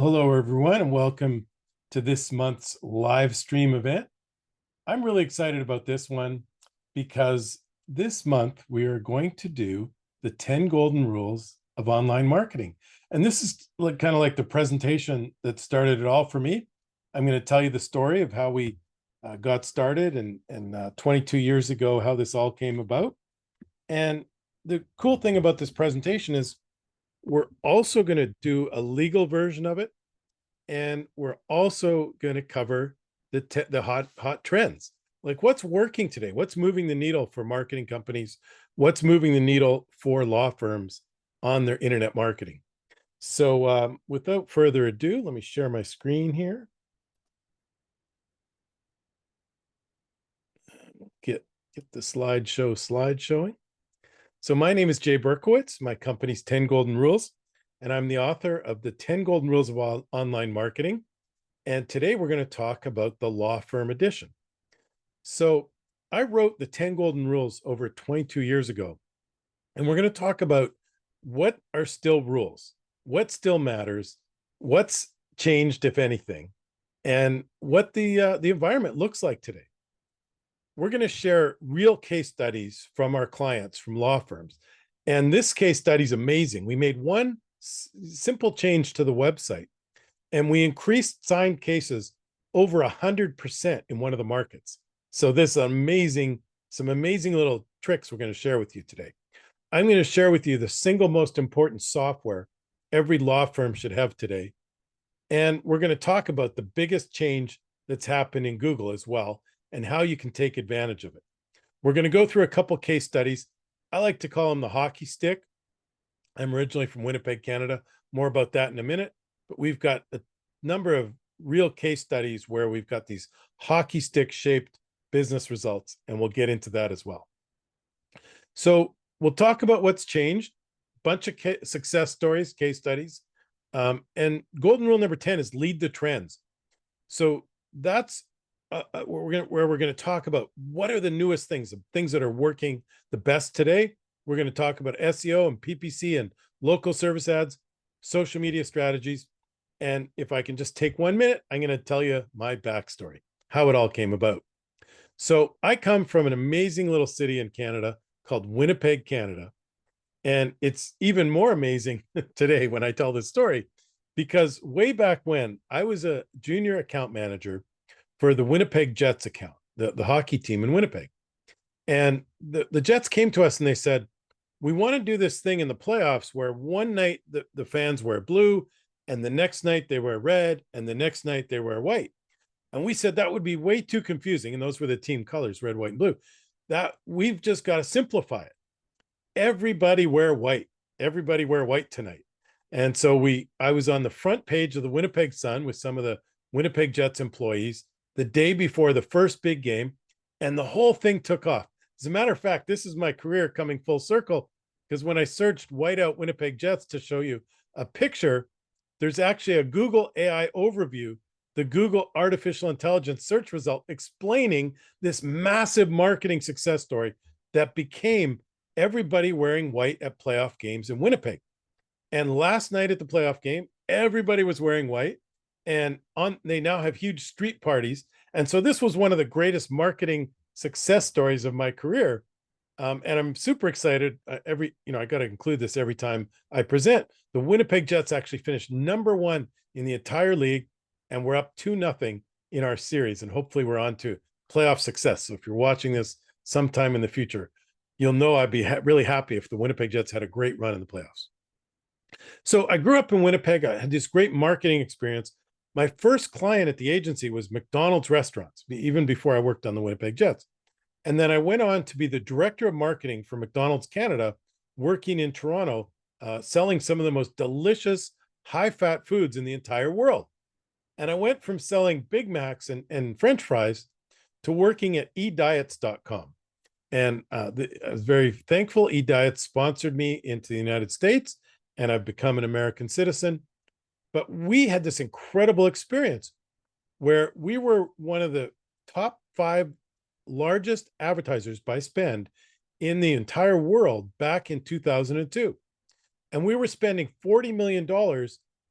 Hello, everyone, and welcome to this month's live stream event. I'm really excited about this one because this month we are going to do the 10 golden rules of online marketing. And this is kind of like the presentation that started it all for me. I'm going to tell you the story of how we got started and 22 years ago, how this all came about. And the cool thing about this presentation is we're also going to do a legal version of it, and we're also going to cover the hot trends, like what's working today, what's moving the needle for marketing companies, what's moving the needle for law firms on their internet marketing. So without further ado, let me share my screen here. Get the slide showing. So my name is Jay Berkowitz. My company's 10 Golden Rules, and I'm the author of the 10 Golden Rules of Online Marketing. And today we're going to talk about the law firm edition. So I wrote the 10 Golden Rules over 22 years ago, and we're going to talk about what are still rules, what still matters, what's changed, if anything, and what the environment looks like today. We're going to share real case studies from our clients, from law firms. And this case study is amazing. We made one simple change to the website, and we increased signed cases over 100% in one of the markets. So this some amazing little tricks we're going to share with you today. I'm going to share with you the single most important software every law firm should have today. And we're going to talk about the biggest change that's happened in Google as well, and how you can take advantage of it. We're going to go through a couple case studies. I like to call them the hockey stick. I'm originally from Winnipeg, Canada. More about that in a minute. But we've got a number of real case studies where we've got these hockey stick shaped business results, and we'll get into that as well. So we'll talk about what's changed, a bunch of success stories, case studies. And golden rule number 10 is lead the trends. So that's where we're going to talk about what are the newest things that are working the best today. We're going to talk about SEO and PPC and local service ads, social media strategies. And if I can just take 1 minute, I'm going to tell you my backstory, how it all came about. So I come from an amazing little city in Canada called Winnipeg, Canada. And it's even more amazing today when I tell this story, because way back when I was a junior account manager for the Winnipeg Jets account, the hockey team in Winnipeg. And the Jets came to us and they said, we want to do this thing in the playoffs where one night the fans wear blue, and the next night they wear red, and the next night they wear white. And we said that would be way too confusing. And those were the team colors, red, white, and blue. That we've just got to simplify it. Everybody wear white. Everybody wear white tonight. And so I was on the front page of the Winnipeg Sun with some of the Winnipeg Jets employees the day before the first big game, and the whole thing took off. As a matter of fact, this is my career coming full circle, because when I searched whiteout Winnipeg Jets to show you a picture, there's actually a Google AI overview, the Google artificial intelligence search result, explaining this massive marketing success story that became everybody wearing white at playoff games in Winnipeg. And last night at the playoff game, everybody was wearing white, and they now have huge street parties. And so this was one of the greatest marketing success stories of my career. And I'm super excited. I got to include this every time I present. The Winnipeg Jets actually finished #1 in the entire league, and we're up 2-0 in our series. And hopefully we're on to playoff success. So if you're watching this sometime in the future, you'll know I'd be really happy if the Winnipeg Jets had a great run in the playoffs. So I grew up in Winnipeg. I had this great marketing experience. My first client at the agency was McDonald's restaurants, even before I worked on the Winnipeg Jets. And then I went on to be the director of marketing for McDonald's Canada, working in Toronto, selling some of the most delicious, high-fat foods in the entire world. And I went from selling Big Macs and French fries to working at ediets.com. And I was very thankful. eDiets sponsored me into the United States, and I've become an American citizen. But we had this incredible experience where we were one of the top 5 largest advertisers by spend in the entire world back in 2002. And we were spending $40 million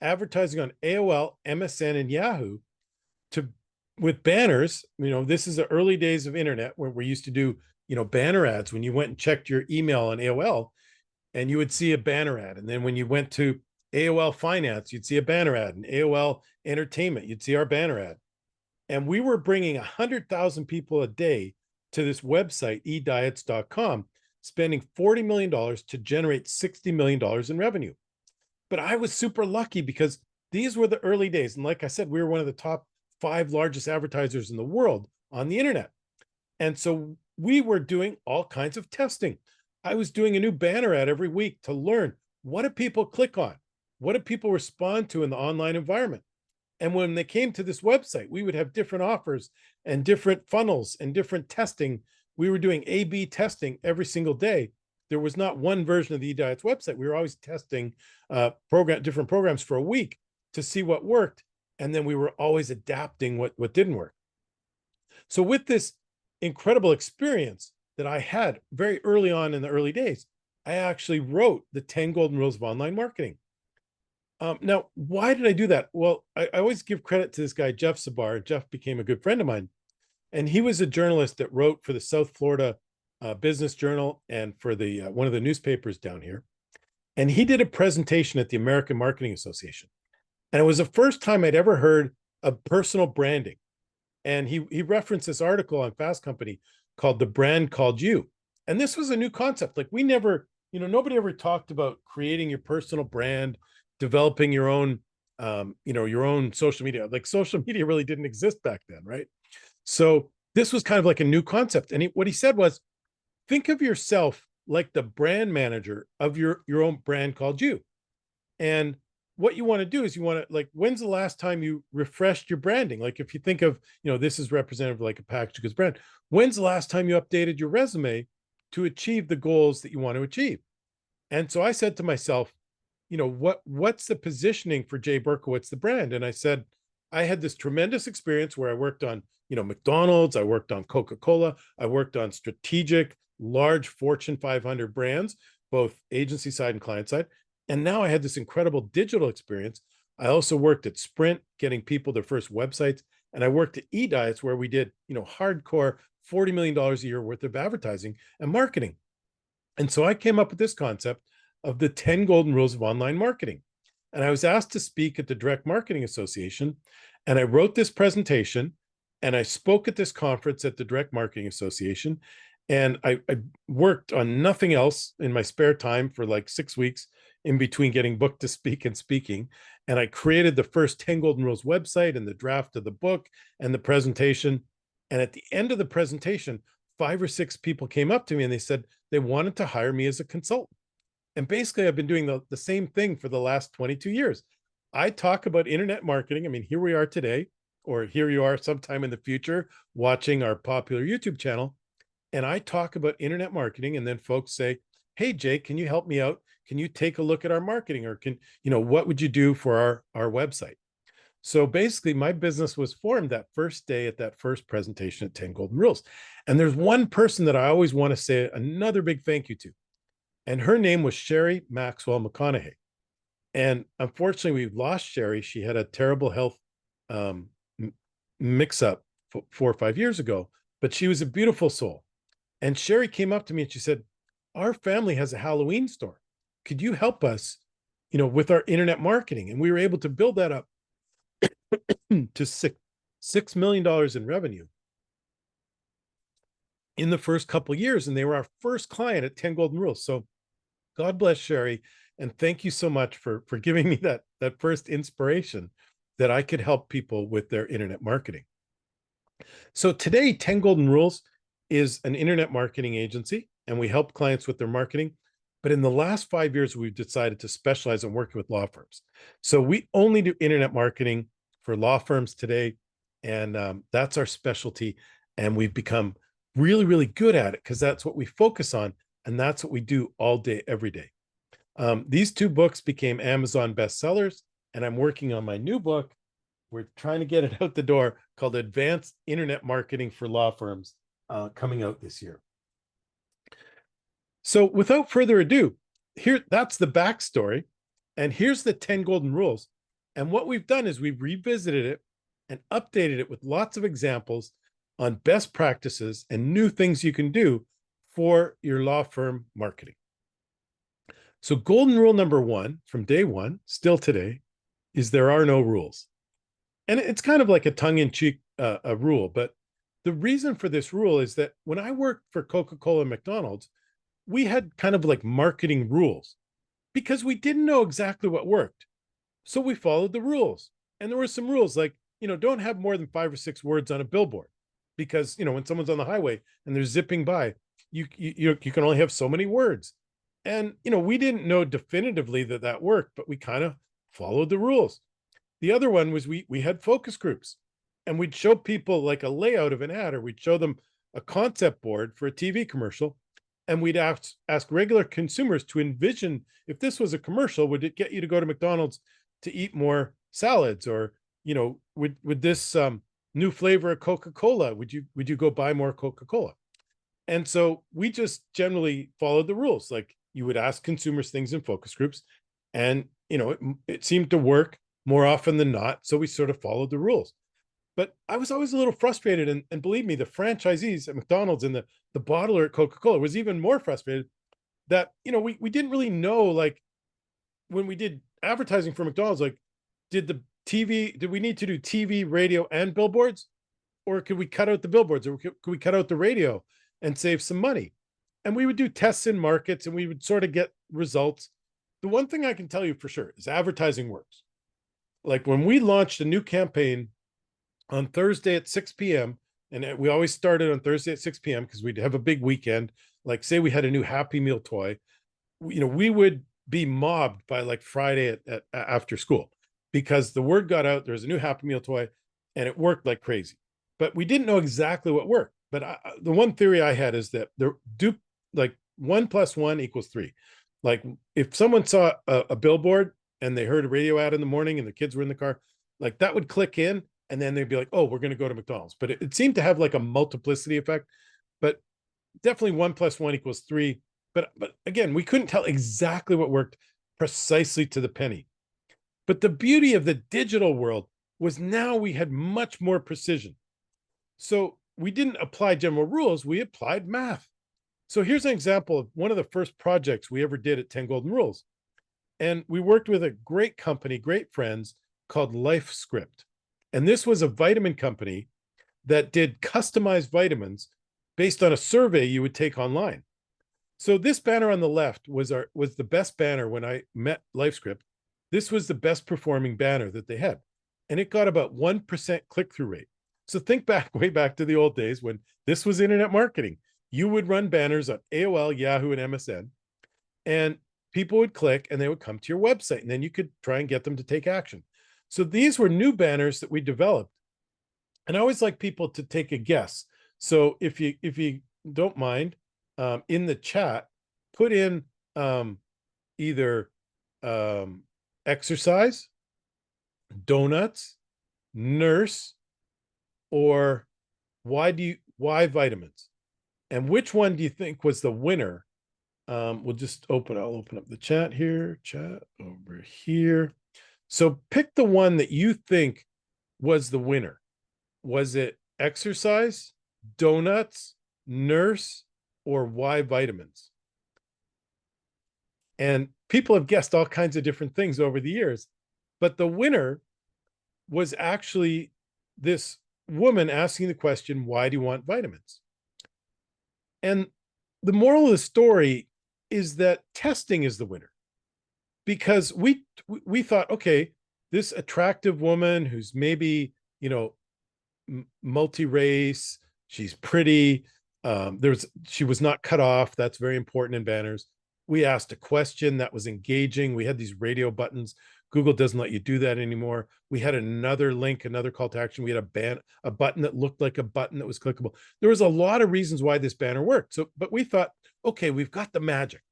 advertising on AOL, MSN, and Yahoo to with banners. This is the early days of internet where we used to do, banner ads when you went and checked your email on AOL and you would see a banner ad. And then when you went to AOL Finance, you'd see a banner ad, and AOL Entertainment, you'd see our banner ad. And we were bringing 100,000 people a day to this website, ediets.com, spending $40 million to generate $60 million in revenue. But I was super lucky because these were the early days. And like I said, we were one of the top 5 largest advertisers in the world on the internet. And so we were doing all kinds of testing. I was doing a new banner ad every week to learn, what do people click on? What do people respond to in the online environment? And when they came to this website, we would have different offers and different funnels and different testing. We were doing A/B testing every single day. There was not one version of the eDiets website. We were always testing different programs for a week to see what worked. And then we were always adapting what didn't work. So with this incredible experience that I had very early on in the early days, I actually wrote the 10 Golden Rules of Online Marketing. Now, why did I do that? Well, I always give credit to this guy, Jeff Sabar. Jeff became a good friend of mine. And he was a journalist that wrote for the South Florida Business Journal and for the one of the newspapers down here. And he did a presentation at the American Marketing Association. And it was the first time I'd ever heard of personal branding. And he referenced this article on Fast Company called The Brand Called You. And this was a new concept. Like we never, nobody ever talked about creating your personal brand, developing your own, your own social media. Like social media really didn't exist back then, right? So this was kind of like a new concept. And what he said was, think of yourself like the brand manager of your own brand called you. And what you want to do is you want to, like, when's the last time you refreshed your branding? Like if you think of, this is representative like a packaged goods brand. When's the last time you updated your resume to achieve the goals that you want to achieve? And so I said to myself, what's the positioning for Jay Berkowitz, the brand? And I said, I had this tremendous experience where I worked on, McDonald's, I worked on Coca-Cola, I worked on strategic, large Fortune 500 brands, both agency side and client side. And now I had this incredible digital experience. I also worked at Sprint, getting people their first websites. And I worked at eDiets, where we did, hardcore $40 million a year worth of advertising and marketing. And so I came up with this concept of the 10 Golden Rules of Online Marketing. And I was asked to speak at the Direct Marketing Association. And I wrote this presentation and I spoke at this conference at the Direct Marketing Association. And I worked on nothing else in my spare time for like 6 weeks in between getting booked to speak and speaking. And I created the first 10 Golden Rules website and the draft of the book and the presentation. And at the end of the presentation, 5 or 6 people came up to me and they said they wanted to hire me as a consultant. And basically, I've been doing the same thing for the last 22 years. I talk about internet marketing. I mean, here we are today, or here you are sometime in the future watching our popular YouTube channel. And I talk about internet marketing. And then folks say, hey, Jay, can you help me out? Can you take a look at our marketing? Or what would you do for our website? So basically, my business was formed that first day at that first presentation at 10 Golden Rules. And there's one person that I always want to say another big thank you to. And her name was Sherry Maxwell McConaughey. And unfortunately, we lost Sherry. She had a terrible health mix-up 4 or 5 years ago, but she was a beautiful soul. And Sherry came up to me and she said, our family has a Halloween store. Could you help us, with our internet marketing? And we were able to build that up to $6 million in revenue in the first couple of years. And they were our first client at 10 Golden Rules. So God bless Sherry. And thank you so much for giving me that first inspiration that I could help people with their internet marketing. So today, 10 Golden Rules is an internet marketing agency, and we help clients with their marketing. But in the last 5 years, we've decided to specialize in working with law firms. So we only do internet marketing for law firms today. And that's our specialty. And we've become really, really good at it because that's what we focus on. And that's what we do all day, every day. These 2 books became Amazon bestsellers, and I'm working on my new book. We're trying to get it out the door, called Advanced Internet Marketing for Law Firms, coming out this year. So without further ado, that's the backstory. And here's the 10 Golden Rules. And what we've done is we've revisited it and updated it with lots of examples on best practices and new things you can do for your law firm marketing. So golden rule number one from day one, still today, is there are no rules. And it's kind of like a tongue-in-cheek a rule, but the reason for this rule is that when I worked for Coca-Cola and McDonald's, we had kind of like marketing rules because we didn't know exactly what worked. So we followed the rules. And there were some rules like, don't have more than 5 or 6 words on a billboard because, when someone's on the highway and they're zipping by, you can only have so many words. And, we didn't know definitively that worked, but we kind of followed the rules. The other one was we had focus groups and we'd show people like a layout of an ad, or we'd show them a concept board for a TV commercial. And we'd ask regular consumers to envision, if this was a commercial, would it get you to go to McDonald's to eat more salads? Or, would this new flavor of Coca-Cola, would you go buy more Coca-Cola? And so we just generally followed the rules. Like you would ask consumers things in focus groups, and it seemed to work more often than not. So we sort of followed the rules. But I was always a little frustrated. And believe me, the franchisees at McDonald's and the bottler at Coca-Cola was even more frustrated that, we didn't really know, like when we did advertising for McDonald's, like did we need to do TV, radio, and billboards? Or could we cut out the billboards, or could we cut out the radio and save some money? And we would do tests in markets and we would sort of get results. The one thing I can tell you for sure is advertising works. Like when we launched a new campaign on Thursday at 6 p.m., and we always started on Thursday at 6 p.m. because we'd have a big weekend. Like say we had a new Happy Meal toy, we would be mobbed by like Friday at after school because the word got out, there was a new Happy Meal toy and it worked like crazy. But we didn't know exactly what worked. But the one theory I had is that like 1 + 1 = 3. Like if someone saw a billboard and they heard a radio ad in the morning and the kids were in the car, like that would click in, and then they'd be like, oh, we're going to go to McDonald's. But it seemed to have like a multiplicity effect. But definitely 1 + 1 = 3. But again, we couldn't tell exactly what worked precisely to the penny. But the beauty of the digital world was now we had much more precision. So we didn't apply general rules, we applied math. So here's an example of one of the first projects we ever did at 10 Golden Rules. And we worked with a great company, great friends, called LifeScript. And this was a vitamin company that did customized vitamins based on a survey you would take online. So this banner on the left was the best banner when I met LifeScript. This was the best performing banner that they had. And it got about 1% click-through rate. So think back, way back to the old days when this was internet marketing. You would run banners on AOL, Yahoo, and MSN, and people would click and they would come to your website, and then you could try and get them to take action. So these were new banners that we developed. And I always like people to take a guess. So if you don't mind, in the chat, put in either exercise, donuts, nurse, or why vitamins. And which one do you think was the winner? I'll open up the chat here, chat over here. So pick the one that you think was the winner. Was it exercise, donuts, nurse, or why vitamins? And people have guessed all kinds of different things over the years, but the winner was actually this woman asking the question, why do you want vitamins? And the moral of the story is that testing is the winner, because we thought, okay, this attractive woman who's maybe, multi-race, she's pretty, she was not cut off. That's very important in banners. We asked a question that was engaging. We had these radio buttons. Google doesn't let you do that anymore. We had another link, another call to action. We had a button that looked like a button that was clickable. There was a lot of reasons why this banner worked. But we thought, okay, we've got the magic.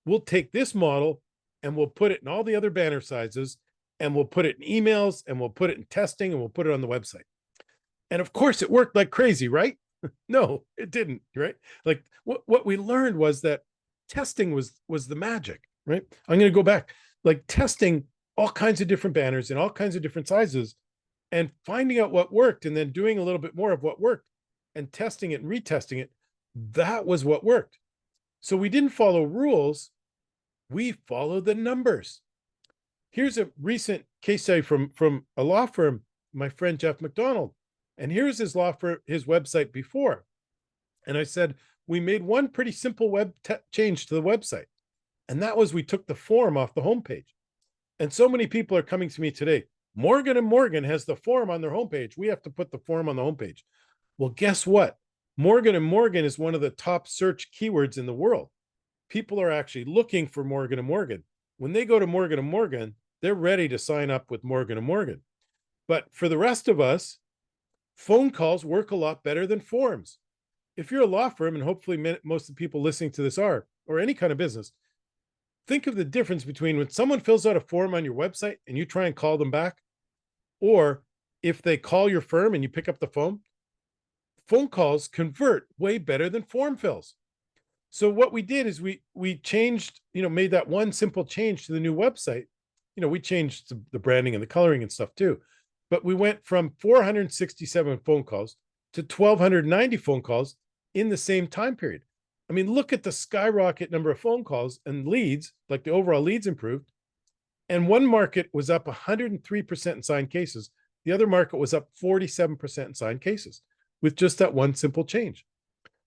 We'll take this model and we'll put it in all the other banner sizes, and we'll put it in emails, and we'll put it in testing, and we'll put it on the website. And of course it worked like crazy, right? No, it didn't, right? Like what we learned was that testing was the magic, right? I'm going to go back. Like testing all kinds of different banners in all kinds of different sizes and finding out what worked and then doing a little bit more of what worked and testing it and retesting it. That was what worked. So we didn't follow rules. We followed the numbers. Here's a recent case study from a law firm, my friend Jeff McDonald. And here's his law firm, his website before. And I said, we made one pretty simple change to the website. And that was we took the form off the homepage. And so many people are coming to me today. Morgan & Morgan has the form on their homepage. We have to put the form on the homepage. Well, guess what? Morgan & Morgan is one of the top search keywords in the world. People are actually looking for Morgan & Morgan. When they go to Morgan & Morgan, they're ready to sign up with Morgan & Morgan. But for the rest of us, phone calls work a lot better than forms. If you're a law firm, and hopefully most of the people listening to this are, or any kind of business, think of the difference between when someone fills out a form on your website and you try and call them back, or if they call your firm and you pick up the phone. Phone calls convert way better than form fills. So what we did is we changed, made that one simple change to the new website. We changed the branding and the coloring and stuff too. But we went from 467 phone calls to 1,290 phone calls in the same time period. I mean, look at the skyrocket number of phone calls and leads, like the overall leads improved. And one market was up 103% in signed cases. The other market was up 47% in signed cases with just that one simple change.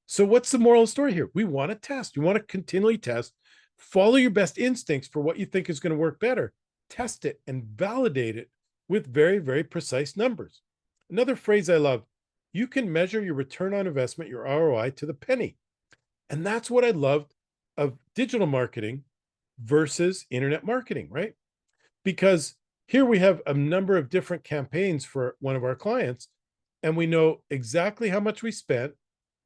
So what's the moral of the story here? We want to test. You want to continually test. Follow your best instincts for what you think is going to work better. Test it and validate it with very, very precise numbers. Another phrase I love, you can measure your return on investment, your ROI, to the penny. And that's what I loved of digital marketing versus internet marketing, right? Because here we have a number of different campaigns for one of our clients, and we know exactly how much we spent.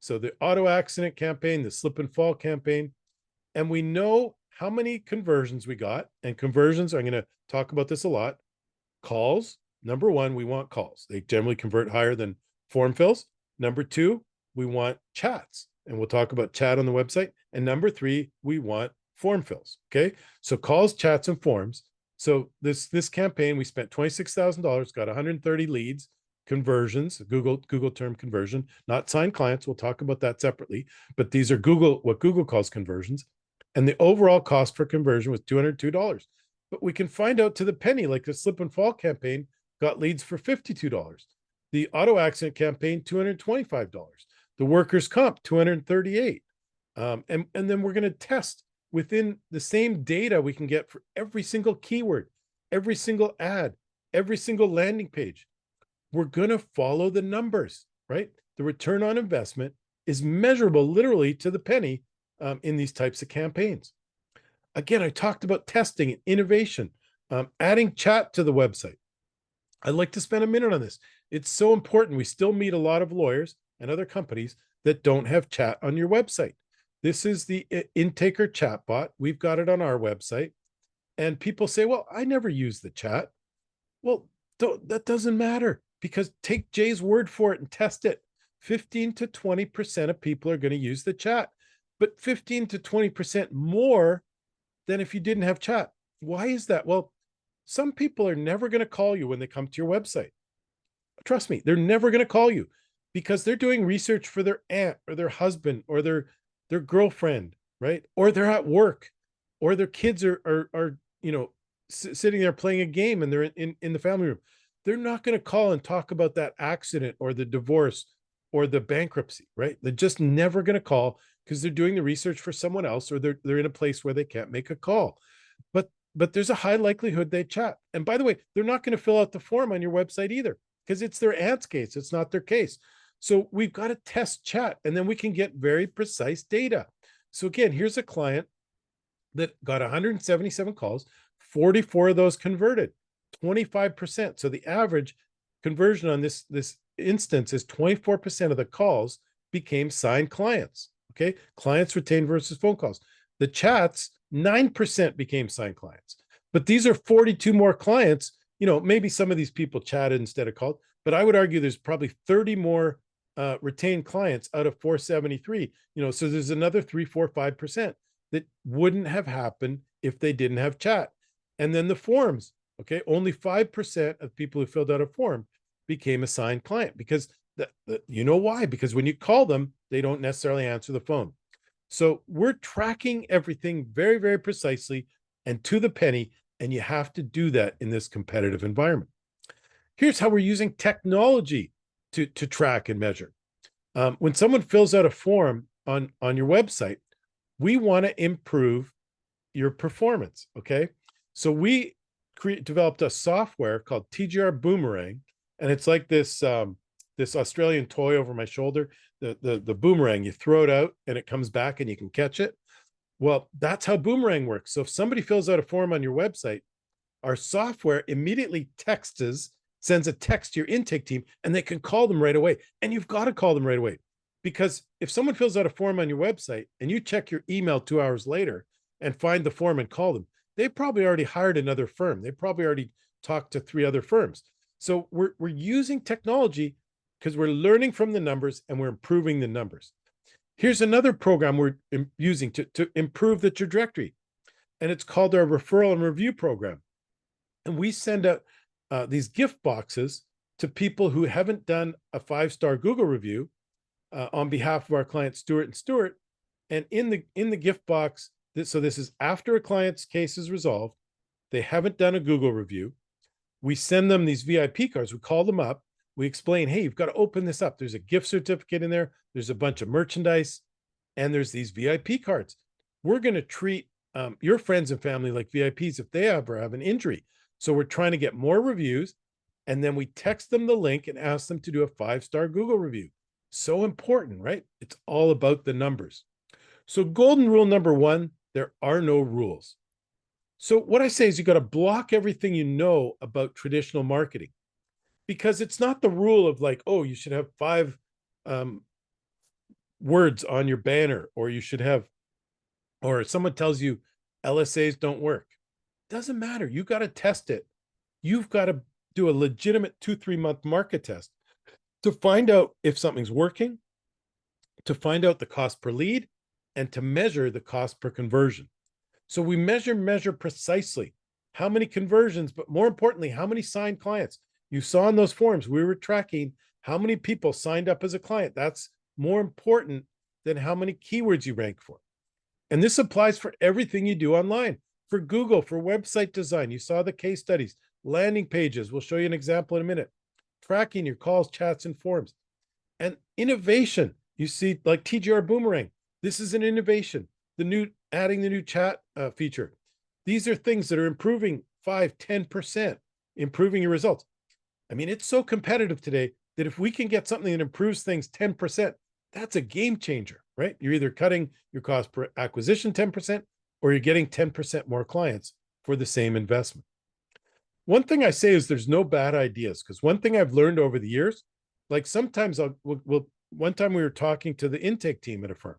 So the auto accident campaign, the slip and fall campaign, and we know how many conversions we got. And conversions, I'm going to talk about this a lot. Calls, number one, we want calls. They generally convert higher than form fills. Number two, we want chats. And we'll talk about chat on the website. And number three, we want form fills. Okay. So calls, chats, and forms. So this campaign, we spent $26,000, got 130 leads, conversions, Google term conversion, not signed clients. We'll talk about that separately, but these are what Google calls conversions. And the overall cost per conversion was $202. But we can find out to the penny, like the slip and fall campaign got leads for $52. The auto accident campaign, $225. The workers' comp, $238. And then we're going to test within the same data we can get for every single keyword, every single ad, every single landing page. We're going to follow the numbers, right? The return on investment is measurable literally to the penny in these types of campaigns. Again, I talked about testing and innovation, adding chat to the website. I'd like to spend a minute on this. It's so important. We still meet a lot of lawyers and other companies that don't have chat on your website. This is the Intaker chatbot. We've got it on our website. And people say, well, I never use the chat. Well, that doesn't matter, because take Jay's word for it and test it. 15 to 20% of people are going to use the chat, but 15 to 20% more than if you didn't have chat. Why is that? Well, some people are never going to call you when they come to your website. Trust me, they're never going to call you because they're doing research for their aunt or their husband or their girlfriend, right? Or they're at work, or their kids are sitting there playing a game and they're in the family room. They're not going to call and talk about that accident or the divorce or the bankruptcy, right? They're just never going to call because they're doing the research for someone else, or they're in a place where they can't make a call. But there's a high likelihood they chat. And by the way, they're not going to fill out the form on your website either, because it's their aunt's case. It's not their case. So we've got to test chat, and then we can get very precise data. So again, here's a client that got 177 calls, 44 of those converted, 25%. So the average conversion on this instance is 24% of the calls became signed clients. Okay. Clients retained versus phone calls. The chats, 9% became signed clients. But these are 42 more clients. Maybe some of these people chatted instead of called, but I would argue there's probably 30 more retained clients out of 473. So there's another 3, 4, 5% that wouldn't have happened if they didn't have chat. And then the forms. Okay. Only 5% of people who filled out a form became a signed client because you know why? Because when you call them, they don't necessarily answer the phone. So we're tracking everything very, very precisely and to the penny. And you have to do that in this competitive environment. Here's how we're using technology to track and measure. When someone fills out a form on your website, we want to improve your performance. Okay. So we developed a software called TGR Boomerang, and it's like this Australian toy over my shoulder. The boomerang, you throw it out and it comes back and you can catch it. Well, that's how Boomerang works. So if somebody fills out a form on your website, our software immediately sends a text to your intake team, and they can call them right away. And you've got to call them right away, because if someone fills out a form on your website and you check your email 2 hours later and find the form and call them, they probably already hired another firm. They probably already talked to 3 other firms. So we're using technology because we're learning from the numbers and we're improving the numbers. Here's another program we're using to improve the trajectory, and it's called our referral and review program. And we send out these gift boxes to people who haven't done a 5-star Google review on behalf of our client Stuart and Stuart. And in the gift box, so this is after a client's case is resolved, they haven't done a Google review. We send them these VIP cards. We call them up. We explain, hey, you've got to open this up. There's a gift certificate in there. There's a bunch of merchandise, and there's these VIP cards. We're going to treat your friends and family like VIPs if they ever have an injury. So we're trying to get more reviews, and then we text them the link and ask them to do a 5-star Google review. So important, right? It's all about the numbers. So golden rule number 1, there are no rules. So what I say is you got to block everything you know about traditional marketing, because it's not the rule of like, oh, you should have 5 words on your banner, or you should have, or someone tells you LSAs don't work. Doesn't matter. You got to test it. You've got to do a legitimate 2-3 month market test to find out if something's working, to find out the cost per lead, and to measure the cost per conversion. So we measure precisely how many conversions, but more importantly, how many signed clients. You saw in those forms, we were tracking how many people signed up as a client. That's more important than how many keywords you rank for. And this applies for everything you do online, for Google, for website design. You saw the case studies, landing pages. We'll show you an example in a minute. Tracking your calls, chats, and forms. And innovation, you see, like TGR Boomerang. This is an innovation. Adding the new chat feature. These are things that are improving 5-10%, improving your results. I mean, it's so competitive today that if we can get something that improves things 10%, that's a game changer, right? You're either cutting your cost per acquisition 10%, or you're getting 10% more clients for the same investment. One thing I say is there's no bad ideas, because one thing I've learned over the years, like sometimes one time we were talking to the intake team at a firm,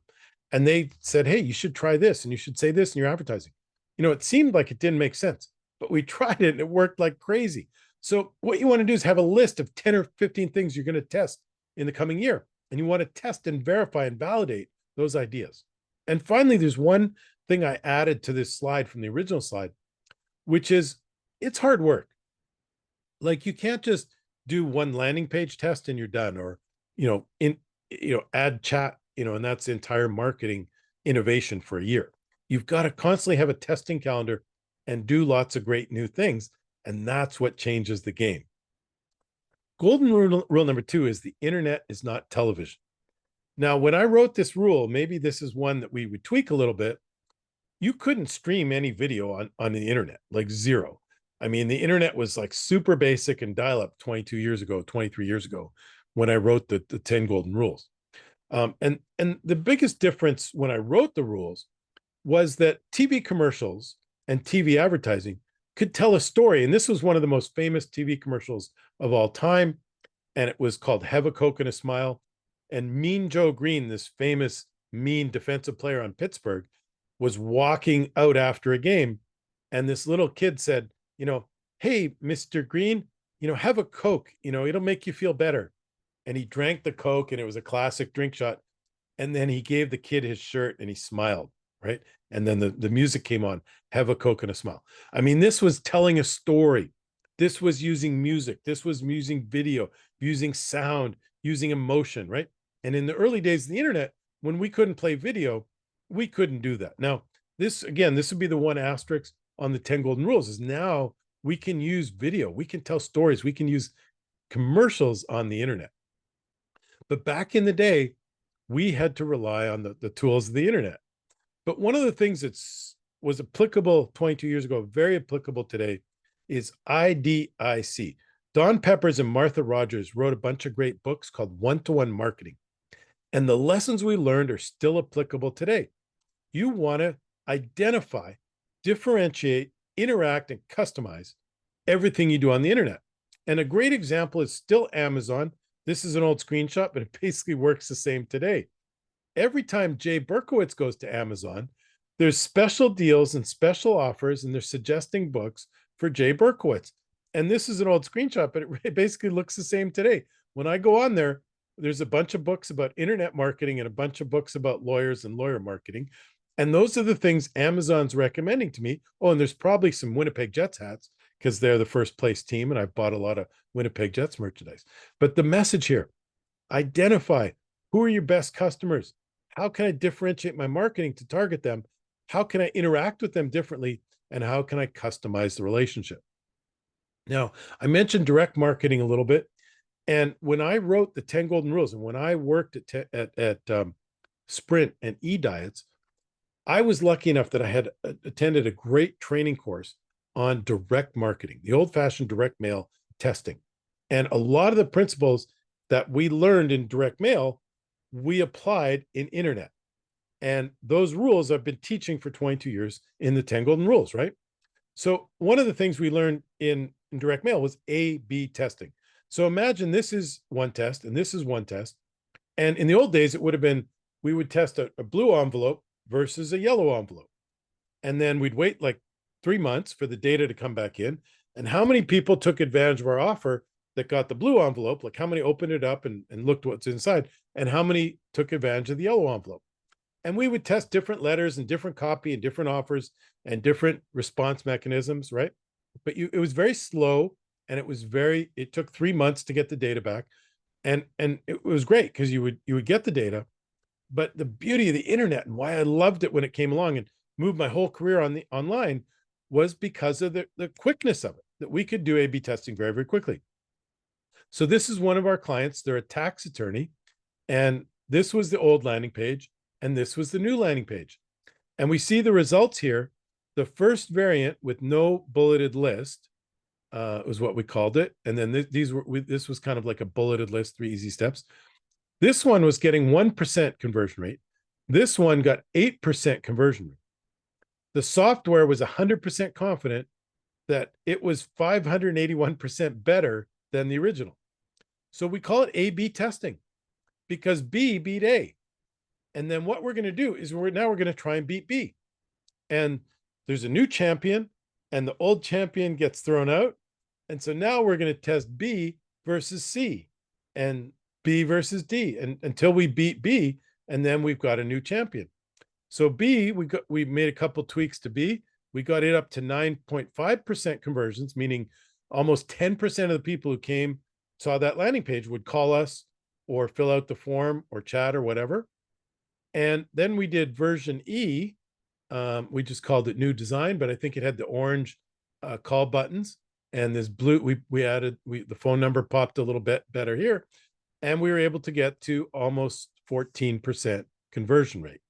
and they said, hey, you should try this and you should say this in your advertising. You know, it seemed like it didn't make sense, but we tried it and it worked like crazy. So what you want to do is have a list of 10 or 15 things you're going to test in the coming year. And you want to test and verify and validate those ideas. And finally, there's one thing I added to this slide from the original slide, which is it's hard work. Like you can't just do one landing page test and you're done, or, add chat, and that's the entire marketing innovation for a year. You've got to constantly have a testing calendar and do lots of great new things. And that's what changes the game. Golden rule number 2 is the internet is not television. Now, when I wrote this rule, maybe this is one that we would tweak a little bit. You couldn't stream any video on the internet, like zero. I mean, the internet was like super basic and dial-up 23 years ago, when I wrote the 10 golden rules. And the biggest difference when I wrote the rules was that TV commercials and TV advertising could tell a story. And this was one of the most famous TV commercials of all time. And it was called Have a Coke and a Smile. And Mean Joe Green, this famous mean defensive player on Pittsburgh, was walking out after a game. And this little kid said, hey, Mr. Green, have a Coke, it'll make you feel better. And he drank the Coke, and it was a classic drink shot. And then he gave the kid his shirt and he smiled. right? And then the music came on, have a Coke and a smile. I mean, this was telling a story. This was using music. This was using video, using sound, using emotion, right? And in the early days of the internet, when we couldn't play video, we couldn't do that. Now, this again, this would be the one asterisk on the 10 golden rules is now we can use video, we can tell stories, we can use commercials on the internet. But back in the day, we had to rely on the tools of the internet. But one of the things that was applicable 22 years ago, very applicable today, is IDIC. Don Peppers and Martha Rogers wrote a bunch of great books called One-to-One Marketing. And the lessons we learned are still applicable today. You want to identify, differentiate, interact, and customize everything you do on the internet. And a great example is still Amazon. This is an old screenshot, but it basically works the same today. Every time Jay Berkowitz goes to Amazon, there's special deals and special offers, and they're suggesting books for Jay Berkowitz. And this is an old screenshot, but it basically looks the same today. When I go on there, there's a bunch of books about internet marketing and a bunch of books about lawyers and lawyer marketing. And those are the things Amazon's recommending to me. Oh, and there's probably some Winnipeg Jets hats because they're the first place team. And I've bought a lot of Winnipeg Jets merchandise. But the message here, identify who are your best customers. How can I differentiate my marketing to target them? How can I interact with them differently? And how can I customize the relationship? Now, I mentioned direct marketing a little bit. And when I wrote the 10 Golden Rules and when I worked at Sprint and eDiets, I was lucky enough that I had attended a great training course on direct marketing, the old-fashioned direct mail testing. And a lot of the principles that we learned in direct mail, we applied in internet. And those rules I've been teaching for 22 years in the 10 Golden Rules, right? So one of the things we learned in direct mail was A/B testing. So imagine this is one test and this is one test. And in the old days, it would have been, we would test a blue envelope versus a yellow envelope. And then we'd wait like 3 months for the data to come back in. And how many people took advantage of our offer that got the blue envelope? Like how many opened it up and looked what's inside? And how many took advantage of the yellow envelope? And we would test different letters and different copy and different offers and different response mechanisms, right? But it was very slow and it took 3 months to get the data back. And it was great because you would get the data. But the beauty of the internet and why I loved it when it came along and moved my whole career on the online was because of the quickness of it, that we could do A/B testing very, very quickly. So this is one of our clients. They're a tax attorney. And this was the old landing page. And this was the new landing page. And we see the results here. The first variant with no bulleted list was what we called it. And then this was kind of like a bulleted list, 3 easy steps. This one was getting 1% conversion rate. This one got 8% conversion rate. The software was 100% confident that it was 581% better than the original. So we call it A/B testing because B beat A. And then what we're going to do is we're going to try and beat B. And there's a new champion and the old champion gets thrown out. And so now we're going to test B versus C and B versus D and until we beat B, and then we've got a new champion. So B, we made a couple tweaks to B. We got it up to 9.5% conversions, meaning almost 10% of the people who saw that landing page would call us or fill out the form or chat or whatever. And then we did version E. We just called it new design, but I think it had the orange call buttons and this blue. We added the phone number popped a little bit better here, and we were able to get to almost 14% conversion rate.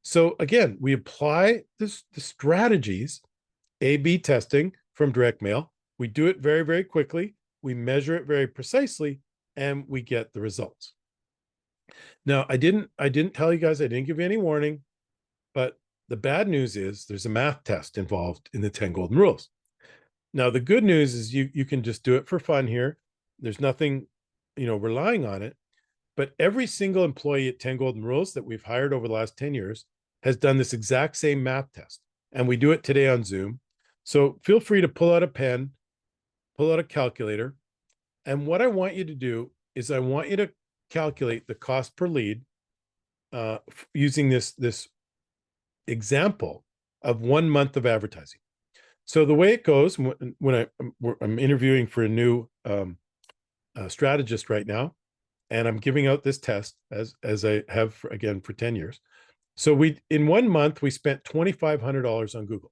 So again, we apply the strategies, A/B testing from direct mail. We do it very, very quickly. We measure it very precisely, and we get the results. Now, I didn't tell you guys, I didn't give you any warning, but the bad news is there's a math test involved in the 10 Golden Rules. Now, the good news is you can just do it for fun here. There's nothing, relying on it. But every single employee at 10 Golden Rules that we've hired over the last 10 years has done this exact same math test. And we do it today on Zoom. So feel free to pull out a pen, pull out a calculator. And what I want you to do is I want you to calculate the cost per lead using this example of 1 month of advertising. So the way it goes when I'm interviewing for a new strategist right now, and I'm giving out this test as I have again for 10 years. So we in 1 month we spent $2,500 on Google.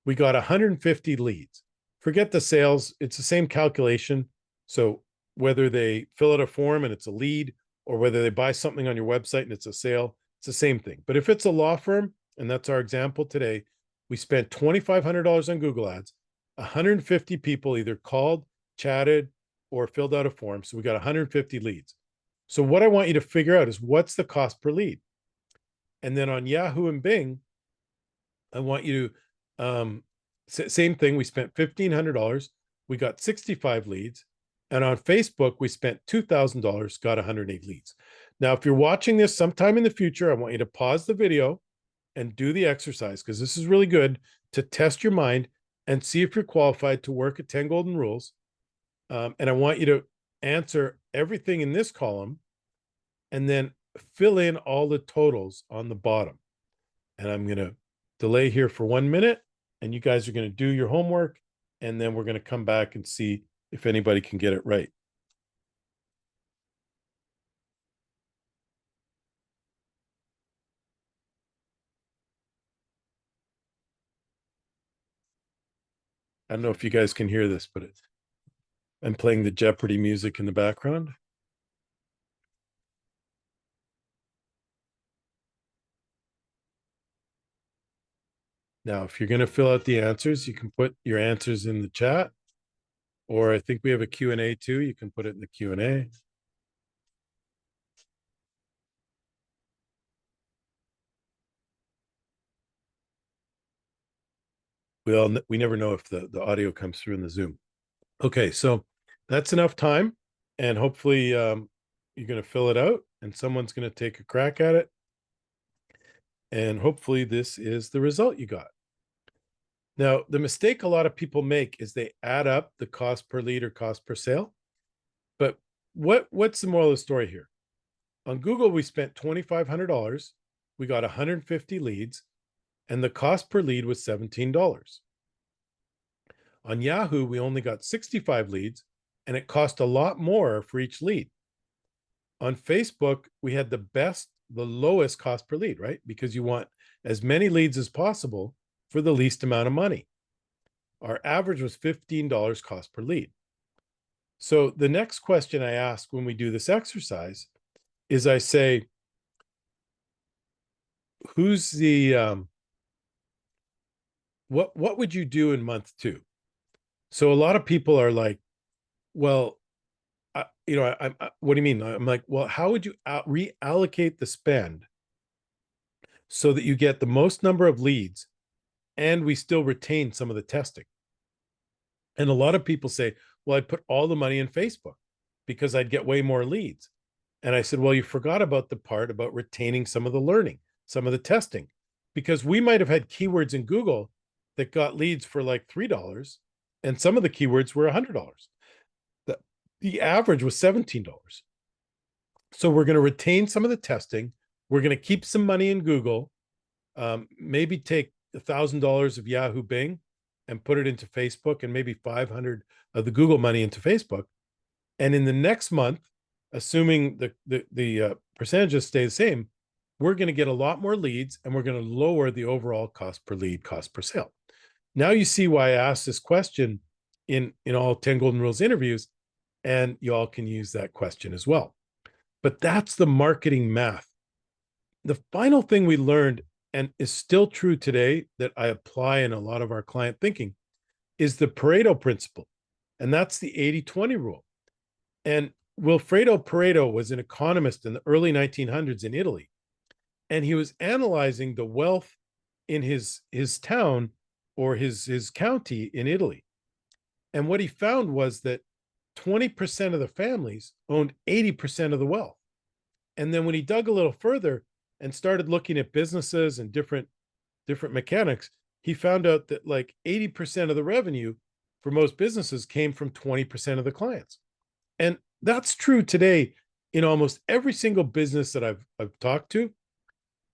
We got 150 leads. Forget the sales, it's the same calculation. So whether they fill out a form and it's a lead, or whether they buy something on your website and it's a sale, it's the same thing. But if it's a law firm, and that's our example today, we spent $2,500 on Google Ads. 150 people either called, chatted, or filled out a form. So we got 150 leads. So what I want you to figure out is what's the cost per lead. And then on Yahoo and Bing, I want you to same thing. We spent $1,500. We got 65 leads. And on Facebook, we spent $2,000, got 108 leads. Now, if you're watching this sometime in the future, I want you to pause the video and do the exercise, because this is really good to test your mind and see if you're qualified to work at 10 Golden Rules. And I want you to answer everything in this column and then fill in all the totals on the bottom. And I'm going to delay here for 1 minute, and you guys are going to do your homework, and then we're going to come back and see if anybody can get it right. I don't know if you guys can hear this, but I'm playing the Jeopardy music in the background. Now, if you're going to fill out the answers, you can put your answers in the chat, or I think we have a Q&A too. You can put it in the Q&A. We never know if the audio comes through in the Zoom. Okay, so that's enough time, and hopefully you're going to fill it out, and someone's going to take a crack at it, and hopefully this is the result you got. Now, the mistake a lot of people make is they add up the cost per lead or cost per sale. But what's the moral of the story here? On Google, we spent $2,500. We got 150 leads, and the cost per lead was $17. On Yahoo, we only got 65 leads, and it cost a lot more for each lead. On Facebook, we had the lowest cost per lead, right? Because you want as many leads as possible for the least amount of money. Our average was $15 cost per lead. So the next question I ask when we do this exercise is I say, who's the, what would you do in month 2? So a lot of people are like, well, what do you mean? I'm like, well, how would you reallocate the spend so that you get the most number of leads and we still retain some of the testing? And a lot of people say, well, I'd put all the money in Facebook because I'd get way more leads. And I said, well, you forgot about the part about retaining some of the learning, some of the testing, because we might have had keywords in Google that got leads for like $3, and some of the keywords were $100. The average was $17. So we're going to retain some of the testing. We're going to keep some money in Google, maybe take $1,000 of Yahoo Bing and put it into Facebook, and maybe 500 of the Google money into Facebook. And in the next month, assuming the percentages stay the same, we're going to get a lot more leads, and we're going to lower the overall cost per lead, cost per sale. Now you see why I asked this question in all 10 Golden Rules interviews, and you all can use that question as well. But that's the marketing math. The final thing we learned, and is still true today, that I apply in a lot of our client thinking, is the Pareto principle. And that's the 80-20 rule. And Wilfredo Pareto was an economist in the early 1900s in Italy. And he was analyzing the wealth in his town or his county in Italy. And what he found was that 20% of the families owned 80% of the wealth. And then when he dug a little further and started looking at businesses and different mechanics, he found out that like 80% of the revenue for most businesses came from 20% of the clients. And that's true today in almost every single business that I've talked to.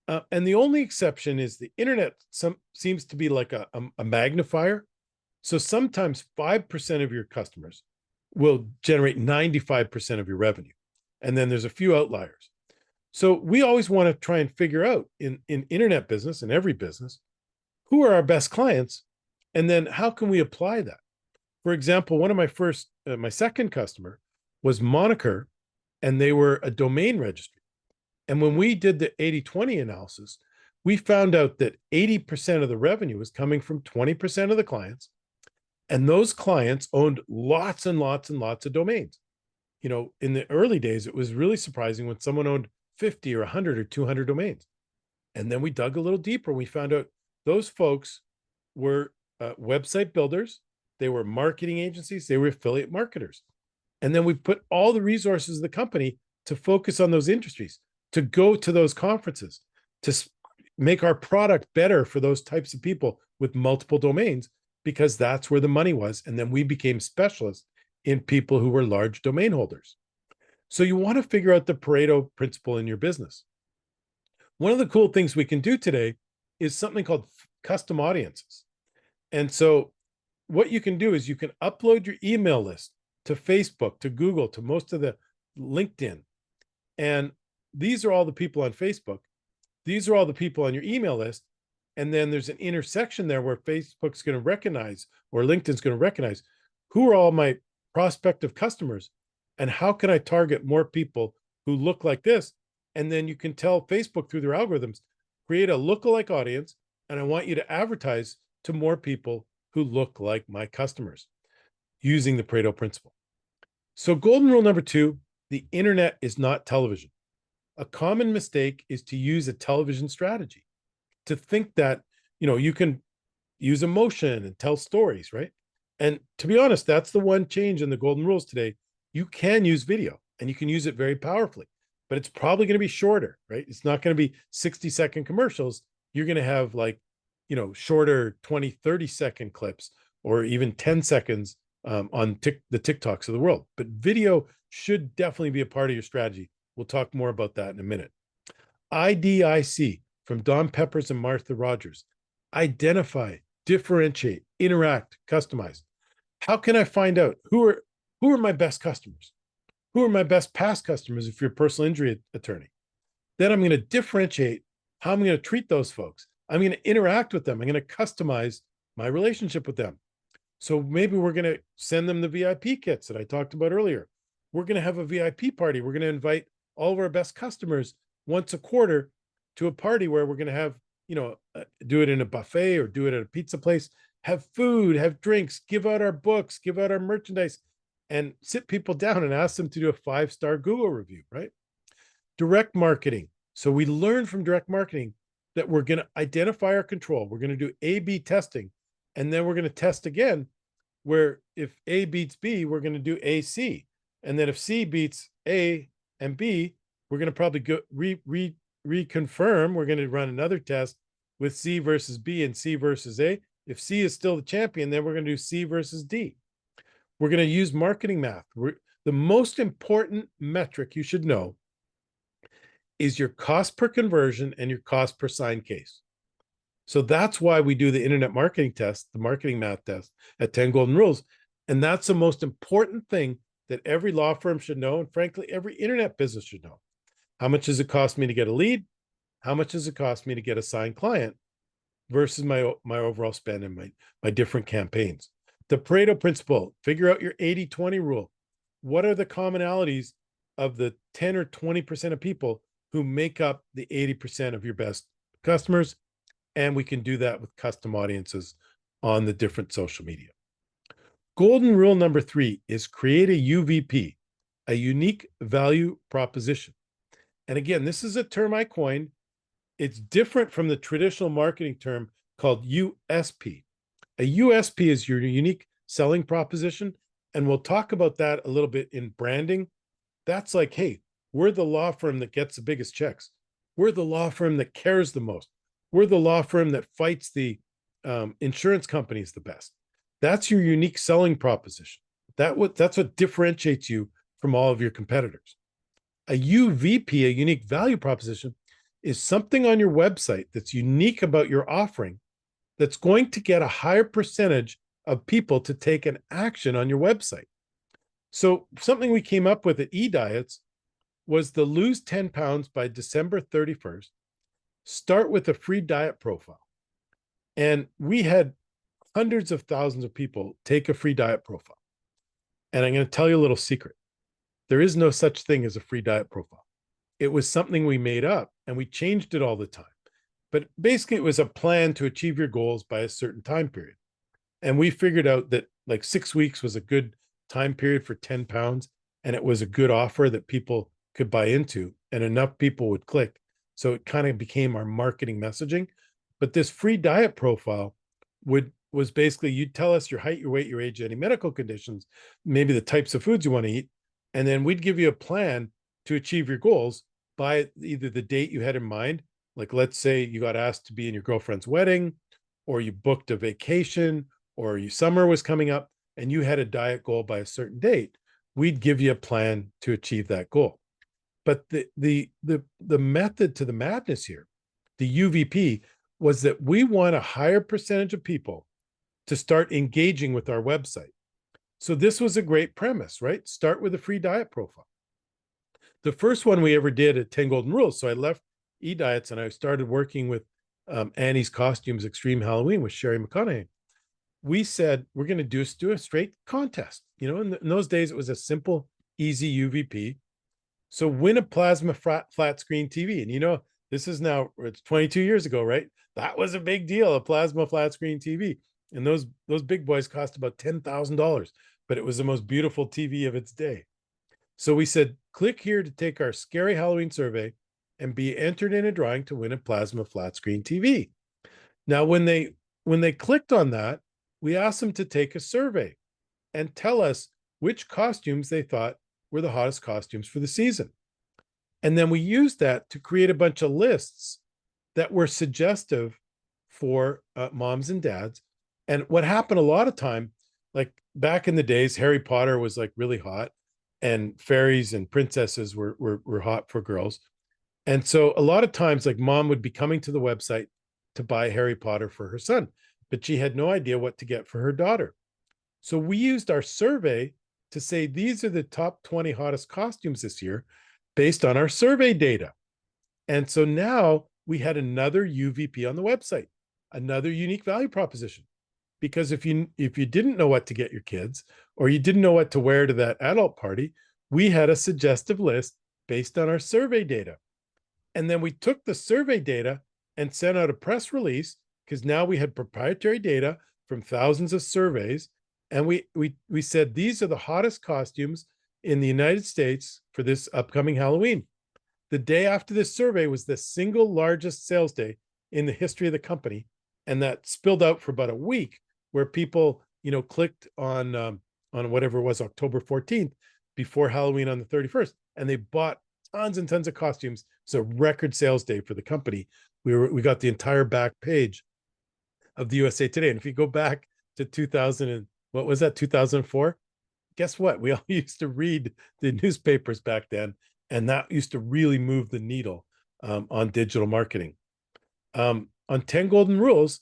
And the only exception is the internet seems to be like a magnifier. So sometimes 5% of your customers will generate 95% of your revenue. And then there's a few outliers. So we always want to try and figure out in internet business and every business, who are our best clients? And then how can we apply that? For example, one of my second customer was Moniker, and they were a domain registry. And when we did the 80-20 analysis, we found out that 80% of the revenue was coming from 20% of the clients. And those clients owned lots and lots and lots of domains. In the early days, it was really surprising when someone owned 50 or 100 or 200 domains. And then we dug a little deeper. We found out those folks were website builders. They were marketing agencies. They were affiliate marketers. And then we put all the resources of the company to focus on those industries, to go to those conferences, to make our product better for those types of people with multiple domains, because that's where the money was. And then we became specialists in people who were large domain holders. So you want to figure out the Pareto principle in your business. One of the cool things we can do today is something called custom audiences. And so what you can do is you can upload your email list to Facebook, to Google, to most of the LinkedIn. And these are all the people on Facebook. These are all the people on your email list. And then there's an intersection there where Facebook's going to recognize, or LinkedIn's going to recognize, who are all my prospective customers and how can I target more people who look like this? And then you can tell Facebook through their algorithms, create a lookalike audience, and I want you to advertise to more people who look like my customers using the Pareto principle. So golden rule number 2, the internet is not television. A common mistake is to use a television strategy, to think that, you can use emotion and tell stories, right? And to be honest, that's the one change in the golden rules today. You can use video and you can use it very powerfully, but it's probably going to be shorter, right? It's not going to be 60-second commercials. You're going to have shorter 20, 30-second clips, or even 10 seconds on the TikToks of the world. But video should definitely be a part of your strategy. We'll talk more about that in a minute. IDIC from Don Peppers and Martha Rogers. Identify, differentiate, interact, customize. How can I find out who are my best customers? Who are my best past customers if you're a personal injury attorney? Then I'm going to differentiate how I'm going to treat those folks. I'm going to interact with them. I'm going to customize my relationship with them. So maybe we're going to send them the VIP kits that I talked about earlier. We're going to have a VIP party. We're going to invite all of our best customers once a quarter to a party where we're going to have, do it in a buffet or do it at a pizza place, have food, have drinks, give out our books, give out our merchandise, and sit people down and ask them to do a 5-star Google review, right? Direct marketing. So we learn from direct marketing that we're going to identify our control. We're going to do A/B testing, and then we're going to test again, where if A beats B, we're going to do AC. And then if C beats A and B, we're going to probably go reconfirm. We're going to run another test with C versus B and C versus A. If C is still the champion, then we're going to do C versus D. We're going to use marketing math. The most important metric you should know is your cost per conversion and your cost per signed case. So that's why we do the internet marketing test, the marketing math test at 10 Golden Rules. And that's the most important thing that every law firm should know. And frankly, every internet business should know. How much does it cost me to get a lead? How much does it cost me to get a signed client versus my overall spend and my different campaigns? The Pareto principle, figure out your 80-20 rule. What are the commonalities of the 10 or 20% of people who make up the 80% of your best customers? And we can do that with custom audiences on the different social media. Golden rule number 3 is create a UVP, a unique value proposition. And again, this is a term I coined. It's different from the traditional marketing term called USP. A USP is your unique selling proposition. And we'll talk about that a little bit in branding. That's like, hey, we're the law firm that gets the biggest checks. We're the law firm that cares the most. We're the law firm that fights the insurance companies the best. That's your unique selling proposition. That's what differentiates you from all of your competitors. A UVP, a unique value proposition, is something on your website that's unique about your offering that's going to get a higher percentage of people to take an action on your website. So something we came up with at eDiets was the lose 10 pounds by December 31st. Start with a free diet profile. And we had hundreds of thousands of people take a free diet profile. And I'm going to tell you a little secret. There is no such thing as a free diet profile. It was something we made up and we changed it all the time. But basically, it was a plan to achieve your goals by a certain time period. And we figured out that like 6 weeks was a good time period for 10 pounds. And it was a good offer that people could buy into and enough people would click. So it kind of became our marketing messaging. But this free diet profile was basically, you'd tell us your height, your weight, your age, any medical conditions, maybe the types of foods you want to eat. And then we'd give you a plan to achieve your goals by either the date you had in mind. Like, let's say you got asked to be in your girlfriend's wedding, or you booked a vacation, or your summer was coming up and you had a diet goal by a certain date. We'd give you a plan to achieve that goal. But the method to the madness here, the UVP, was that we want a higher percentage of people to start engaging with our website. So this was a great premise, right? Start with a free diet profile. The first one we ever did at 10 Golden Rules. So I left eDiets and I started working with Annie's Costumes Extreme Halloween with Sherry McConaughey. We said, we're going to do a straight contest. You know, in those days, it was a simple, easy UVP. So win a plasma flat screen TV. And, you know, this is now, it's 22 years ago, right? That was a big deal, a plasma flat screen TV. And those big boys cost about $10,000, but it was the most beautiful TV of its day. So we said, click here to take our scary Halloween survey and be entered in a drawing to win a plasma flat screen TV. Now, when they clicked on that, we asked them to take a survey and tell us which costumes they thought were the hottest costumes for the season. And then we used that to create a bunch of lists that were suggestive for moms and dads. And what happened a lot of time, like back in the days, Harry Potter was like really hot, and fairies and princesses were hot for girls. And so a lot of times, like, mom would be coming to the website to buy Harry Potter for her son, but she had no idea what to get for her daughter. So we used our survey to say, these are the top 20 hottest costumes this year based on our survey data. And so now we had another UVP on the website, another unique value proposition. Because if you didn't know what to get your kids, or you didn't know what to wear to that adult party, we had a suggestive list based on our survey data. And then we took the survey data and sent out a press release, because now we had proprietary data from thousands of surveys. And we said, these are the hottest costumes in the United States for this upcoming Halloween. The day after this survey was the single largest sales day in the history of the company. And that spilled out for about a week, where people, you know, clicked on whatever it was, October 14th, before Halloween on the 31st. And they bought tons and tons of costumes. It's a record sales day for the company. We got the entire back page of the USA Today. And if you go back to 2000 and what was that, 2004? Guess what? We all used to read the newspapers back then, and that used to really move the needle on digital marketing. On 10 Golden Rules,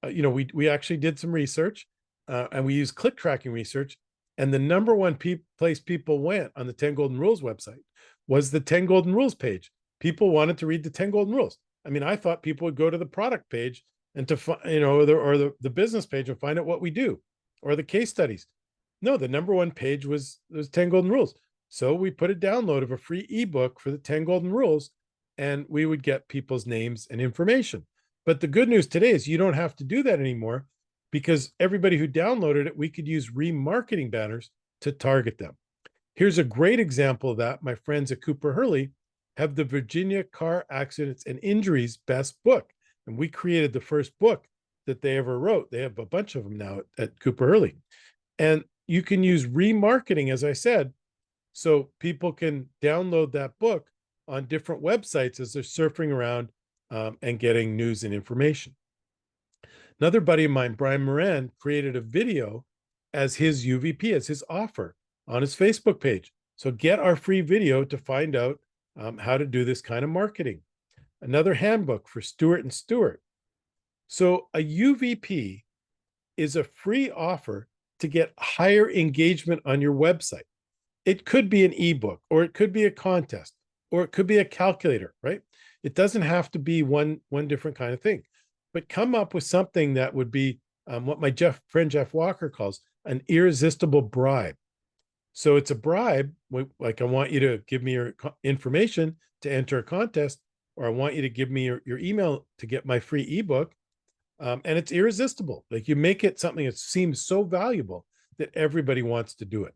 you know, we actually did some research, and we used click tracking research. And the number one place people went on the 10 Golden Rules website was the 10 Golden Rules page. People wanted to read the 10 Golden Rules. I mean, I thought people would go to the product page and to find, you know, or the business page and find out what we do, or the case studies. No, the number one page was 10 Golden Rules. So we put a download of a free ebook for the 10 Golden Rules, and we would get people's names and information. But the good news today is you don't have to do that anymore, because everybody who downloaded it, we could use remarketing banners to target them. Here's a great example of that. My friends at Cooper Hurley have the Virginia Car Accidents and Injuries Best Book. And we created the first book that they ever wrote. They have a bunch of them now at Cooper Hurley. And you can use remarketing, as I said, so people can download that book on different websites as they're surfing around and getting news and information. Another buddy of mine, Brian Moran, created a video as his UVP, as his offer on his Facebook page. So get our free video to find out how to do this kind of marketing. another handbook for Stewart and Stewart. So a UVP is a free offer to get higher engagement on your website. It could be an ebook, or it could be a contest, or it could be a calculator, right? It doesn't have to be one different kind of thing, but come up with something that would be what my friend Jeff Walker calls an irresistible bribe. So it's a bribe, like I want you to give me your information to enter a contest, or I want you to give me your email to get my free ebook. And it's irresistible. Like you make it something that seems so valuable that everybody wants to do it.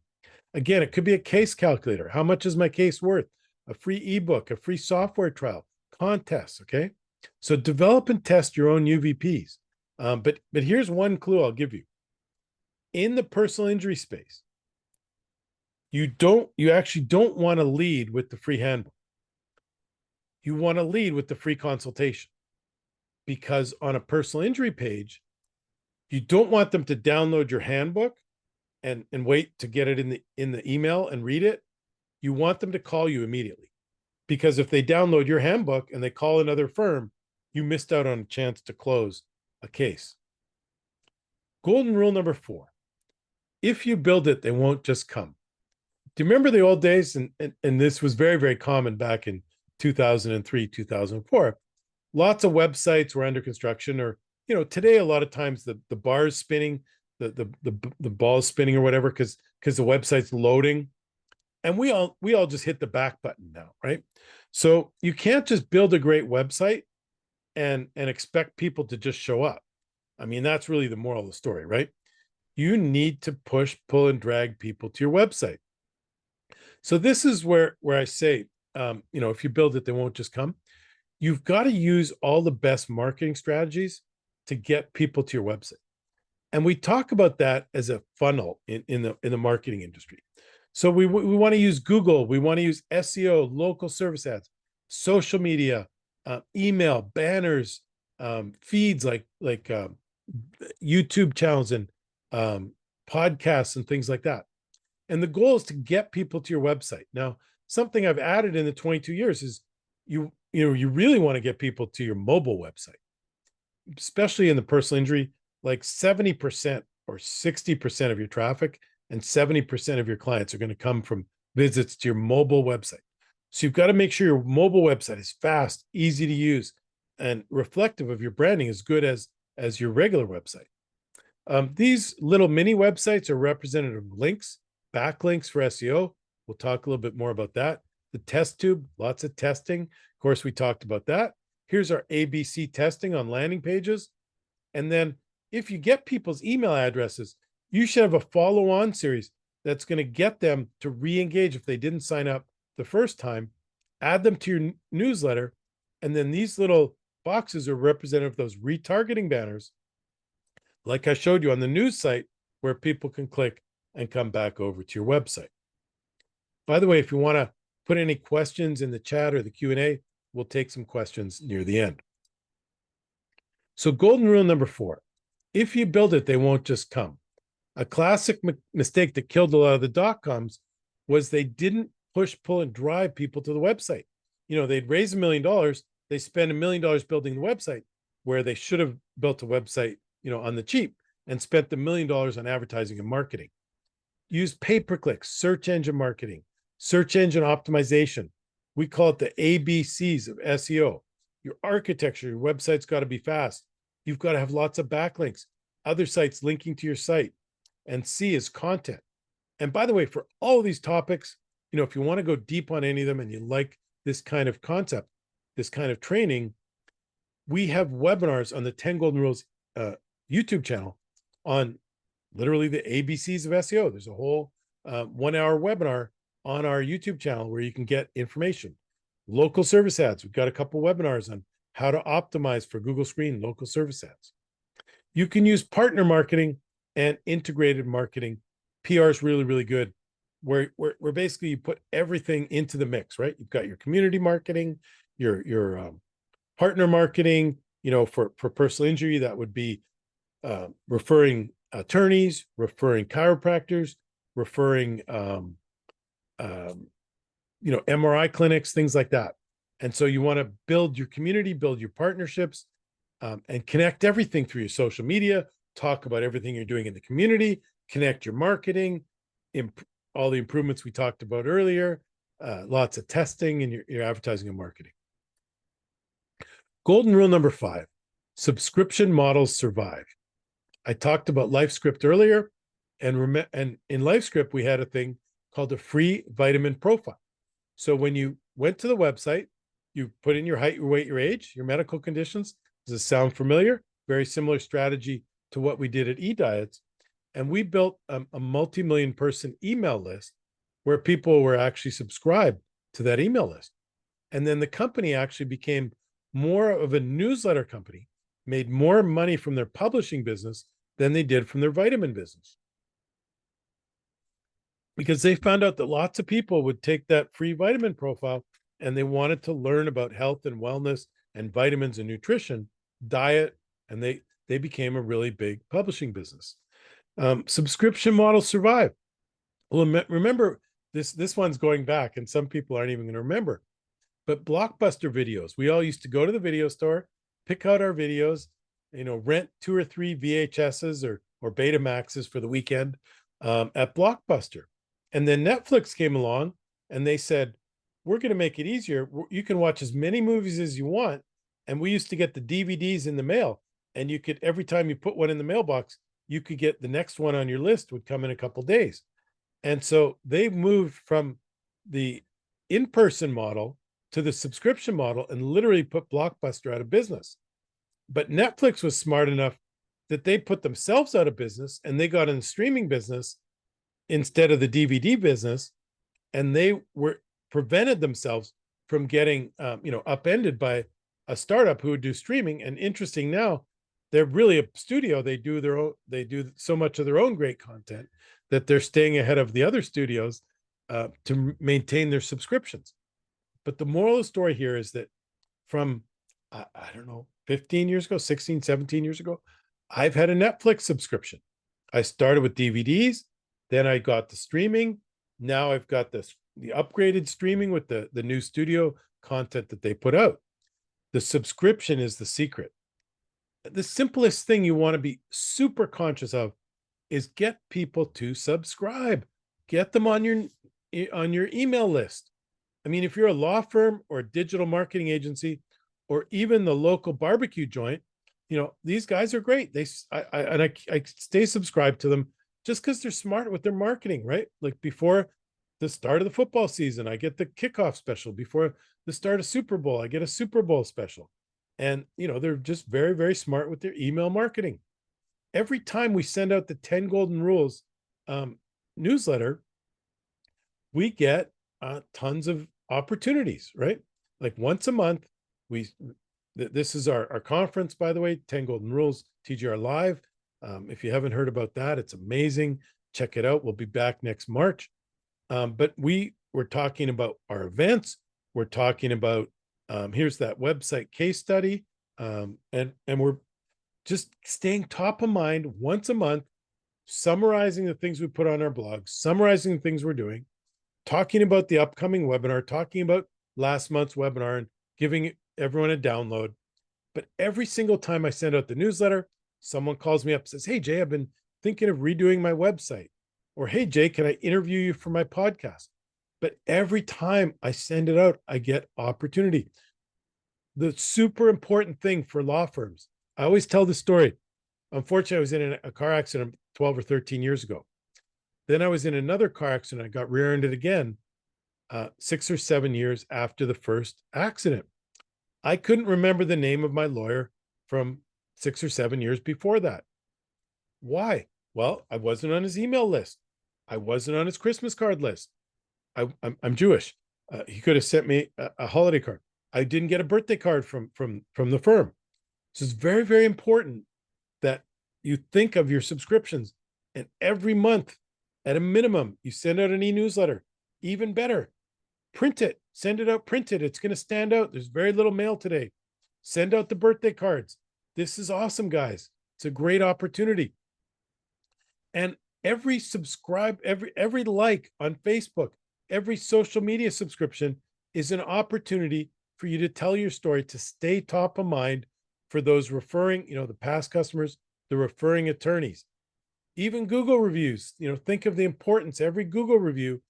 Again, it could be a case calculator. How much is my case worth? A free ebook, a free software trial, contests. Okay. So develop and test your own UVPs. But here's one clue I'll give you. In the personal injury space, you actually don't want to lead with the free handbook. You want to lead with the free consultation, because on a personal injury page, you don't want them to download your handbook and wait to get it in the email and read it. You want them to call you immediately, because if they download your handbook and they call another firm, you missed out on a chance to close a case. Golden rule number 4. If you build it, they won't just come. Do you remember the old days? And this was very, very common back in 2003, 2004. Lots of websites were under construction, or, today, a lot of times the bar is spinning, the ball is spinning or whatever, because the website's loading. And we all just hit the back button now, right? So you can't just build a great website and expect people to just show up. I mean, that's really the moral of the story, right? You need to push, pull, and drag people to your website. So this is where I say, if you build it, they won't just come. You've got to use all the best marketing strategies to get people to your website. And we talk about that as a funnel in the marketing industry. So we want to use Google, we want to use SEO, local service ads, social media, email, banners, feeds like YouTube channels and podcasts and things like that. And the goal is to get people to your website. Now, something I've added in the 22 years is you really want to get people to your mobile website, especially in the personal injury. Like 70% or 60% of your traffic and 70% of your clients are going to come from visits to your mobile website. So you've got to make sure your mobile website is fast, easy to use, and reflective of your branding, as good as your regular website. These little mini websites are representative of links, backlinks for SEO. We'll talk a little bit more about that. The test tube, lots of testing. Of course, we talked about that. Here's our ABC testing on landing pages. And then if you get people's email addresses, you should have a follow-on series that's going to get them to re-engage if they didn't sign up the first time. Add them to your newsletter. And then these little boxes are representative of those retargeting banners, like I showed you on the news site, where people can click and come back over to your website. By the way, if you want to put any questions in the chat or the Q&A, we'll take some questions near the end. So golden rule number 4, if you build it, they won't just come. A classic mistake that killed a lot of the dot-coms was they didn't push, pull, and drive people to the website. They'd raise $1 million, they spend $1 million building the website, where they should have built a website, on the cheap, and spent the $1 million on advertising and marketing. Use pay-per-click, search engine marketing, search engine optimization. We call it the ABCs of SEO. Your architecture, your website's got to be fast. You've got to have lots of backlinks, other sites linking to your site, and C is content. And by the way, for all of these topics, if you want to go deep on any of them and you like this kind of concept, this kind of training, we have webinars on the 10 Golden Rules YouTube channel on literally the ABCs of SEO. There's a whole 1-hour webinar on our YouTube channel where you can get information. Local service ads. We've got a couple webinars on how to optimize for Google Screen local service ads. You can use partner marketing and integrated marketing. PR is really, really good, where basically you put everything into the mix, right? You've got your community marketing, your partner marketing, for personal injury, that would be referring attorneys, referring chiropractors, referring MRI clinics, things like that. And so you want to build your community, build your partnerships, and connect everything through your social media, talk about everything you're doing in the community, connect your marketing, all the improvements we talked about earlier, lots of testing in your advertising and marketing. Golden rule number 5, subscription models survive. I talked about LifeScript earlier, and in LifeScript, we had a thing called a free vitamin profile. So when you went to the website, you put in your height, your weight, your age, your medical conditions. Does this sound familiar? Very similar strategy to what we did at eDiets. And we built a multi-million person email list where people were actually subscribed to that email list. And then the company actually became more of a newsletter company, made more money from their publishing business than they did from their vitamin business. Because they found out that lots of people would take that free vitamin profile and they wanted to learn about health and wellness and vitamins and nutrition, diet, and they became a really big publishing business. Subscription models survive. Well, remember, this one's going back, and some people aren't even going to remember. But Blockbuster videos, we all used to go to the video store, pick out our videos, rent 2 or 3 VHSs or Betamaxes for the weekend at Blockbuster. And then Netflix came along and they said, we're going to make it easier. You can watch as many movies as you want. And we used to get the DVDs in the mail, and you could, every time you put one in the mailbox, you could get the next one on your list would come in a couple of days. And so they moved from the in-person model to the subscription model and literally put Blockbuster out of business. But Netflix was smart enough that they put themselves out of business and they got in the streaming business instead of the DVD business. And they were prevented themselves from getting, upended by a startup who would do streaming. And interesting now, they're really a studio. They do so much of their own great content that they're staying ahead of the other studios to maintain their subscriptions. But the moral of the story here is that from, I don't know, 15 years ago, 16, 17 years ago, I've had a Netflix subscription. I started with DVDs, then I got the streaming. Now I've got the upgraded streaming with the new studio content that they put out. The subscription is the secret. The simplest thing you want to be super conscious of is get people to subscribe. Get them on your email list. I mean, if you're a law firm or a digital marketing agency, or even the local barbecue joint, these guys are great. I stay subscribed to them just because they're smart with their marketing, right? Like before the start of the football season, I get the kickoff special. Before the start of Super Bowl, I get a Super Bowl special. And, they're just very, very smart with their email marketing. Every time we send out the 10 Golden Rules newsletter, we get tons of opportunities, right? Like once a month, this is our conference, by the way, 10 Golden Rules, TGR Live. If you haven't heard about that, it's amazing. Check it out. We'll be back next March. But we're talking about our events. We're talking about, here's that website case study. And we're just staying top of mind once a month, summarizing the things we put on our blog, summarizing the things we're doing, talking about the upcoming webinar, talking about last month's webinar, and giving everyone a download. But every single time I send out the newsletter, someone calls me up and says, hey, Jay, I've been thinking of redoing my website. Or, hey, Jay, can I interview you for my podcast? But every time I send it out, I get opportunity. The super important thing for law firms, I always tell the story. Unfortunately, I was in a car accident 12 or 13 years ago. Then I was in another car accident. I got rear-ended again 6 or 7 years after the first accident. I couldn't remember the name of my lawyer from 6 or 7 years before that. Why? Well, I wasn't on his email list. I wasn't on his Christmas card list. I'm Jewish. He could have sent me a holiday card. I didn't get a birthday card from the firm. So it's very, very important that you think of your subscriptions, and every month, at a minimum, you send out an e-newsletter. Even better, print it, send it out, print it. It's going to stand out. There's very little mail today. Send out the birthday cards. This is awesome, guys. It's a great opportunity. And every subscribe, every like on Facebook, every social media subscription is an opportunity for you to tell your story, to stay top of mind for those referring, the past customers, the referring attorneys, even Google reviews. Think of the importance. Every Google review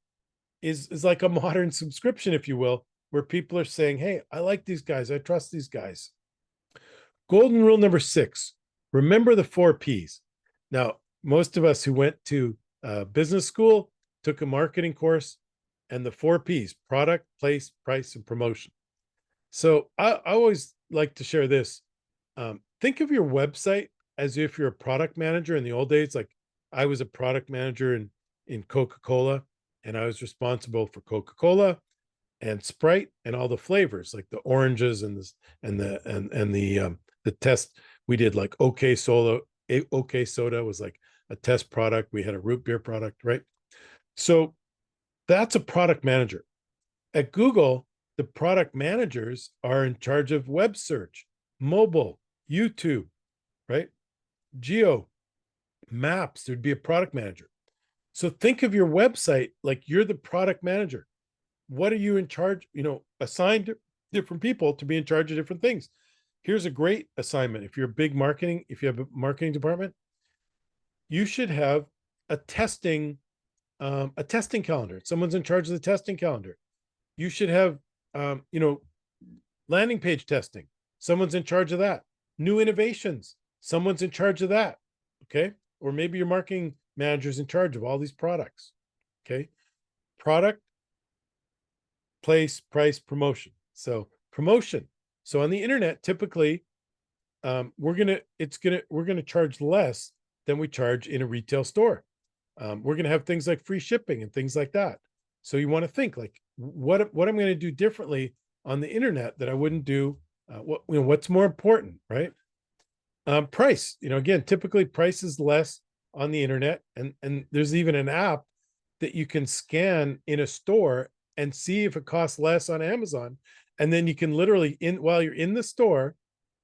is like a modern subscription, if you will, where people are saying, hey, I like these guys, I trust these guys. Golden rule number 6, remember the 4 P's. Now, most of us who went to business school took a marketing course, and the 4 P's: product, place, price, and promotion. So I always like to share this. Think of your website as if you're a product manager. In the old days, like I was a product manager in Coca-Cola, and I was responsible for Coca-Cola and Sprite and all the flavors, like the oranges and the test we did, like OK Soda. OK Soda was like a test product. We had a root beer product, right? So that's a product manager. At Google, the product managers are in charge of web search, mobile, YouTube, right? Geo, maps. There'd be a product manager. So think of your website like you're the product manager. What are you in charge? Assigned different people to be in charge of different things. Here's a great assignment. If you're big marketing, if you have a marketing department, you should have a testing calendar. Someone's in charge of the testing calendar. You should have, landing page testing. Someone's in charge of that. New innovations. Someone's in charge of that. Okay. Or maybe your marketing manager's in charge of all these products. Okay. Product, place, price, promotion. So promotion. So on the internet, typically, we're gonna charge less than we charge in a retail store. We're gonna have things like free shipping and things like that. So you want to think like, what I'm going to do differently on the internet that I wouldn't do. What's more important, right? Price. Again, typically price is less on the internet, and there's even an app that you can scan in a store and see if it costs less on Amazon. And then you can literally, while you're in the store,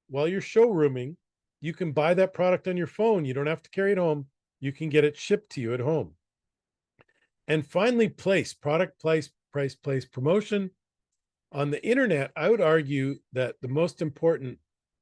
while you're showrooming, you can buy that product on your phone. You don't have to carry it home. You can get it shipped to you at home. And finally, place, product, price, place, promotion. On the internet, I would argue that the most important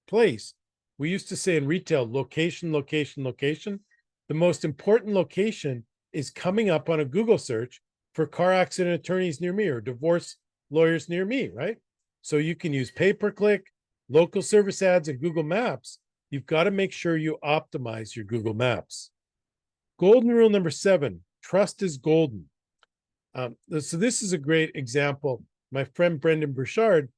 place, we used to say in retail, location, location, location. The most important location is coming up on a Google search for car accident attorneys near me or divorce lawyers near me, right? So you can use pay-per-click, local service ads, and Google Maps. You've got to make sure you optimize your Google Maps. Golden rule number 7, trust is golden. So this is a great example. My friend Brendan Burchard,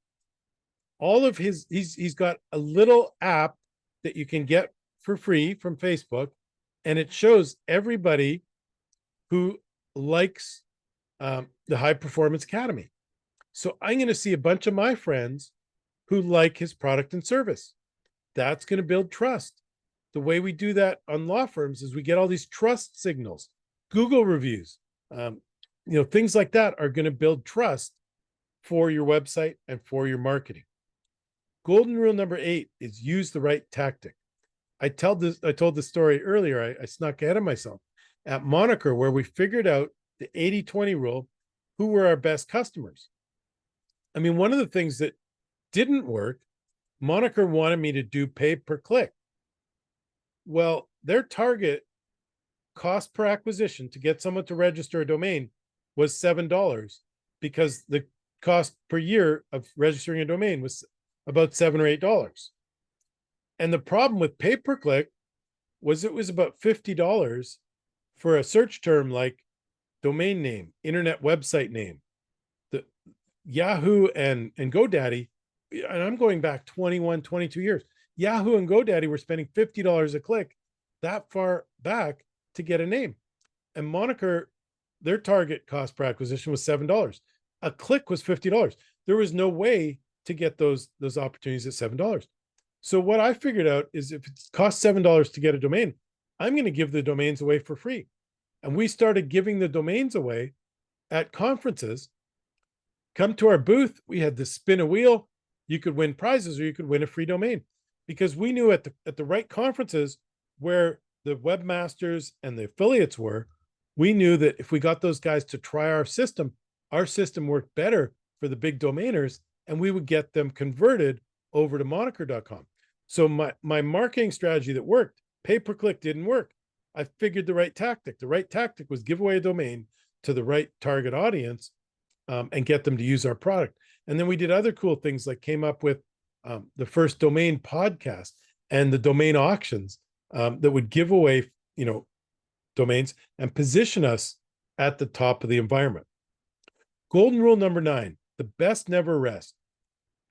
he's got a little app that you can get for free from Facebook, and it shows everybody who likes the High Performance Academy. So I'm going to see a bunch of my friends who like his product and service. That's going to build trust. The way we do that on law firms is we get all these trust signals, Google reviews, things like that are going to build trust for your website and for your marketing. Golden rule number 8 is use the right tactic. I told the story earlier. I snuck ahead of myself at Moniker, where we figured out the 80-20 rule, who were our best customers. I mean, one of the things that didn't work, Moniker wanted me to do pay per click. Well, their target cost per acquisition to get someone to register a domain was $7, because the cost per year of registering a domain was about $7 or $8. And the problem with pay per click was it was about $50 for a search term like domain name, internet website name. The Yahoo and GoDaddy, and I'm going back 21, 22 years. Yahoo and GoDaddy were spending $50 a click that far back to get a name. And Moniker, their target cost per acquisition was $7. A click was $50. There was no way to get those opportunities at $7. So what I figured out is if it costs $7 to get a domain, I'm going to give the domains away for free. And we started giving the domains away at conferences. Come to our booth. We had to spin a wheel. You could win prizes or you could win a free domain, because we knew at the right conferences where the webmasters and the affiliates were, we knew that if we got those guys to try our system worked better for the big domainers and we would get them converted over to moniker.com. So my marketing strategy that worked, pay-per-click didn't work. I figured the right tactic. The right tactic was give away a domain to the right target audience, and get them to use our product. And then we did other cool things, like came up with the first domain podcast and the domain auctions that would give away, domains and position us at the top of the environment. Golden rule number 9, the best never rest.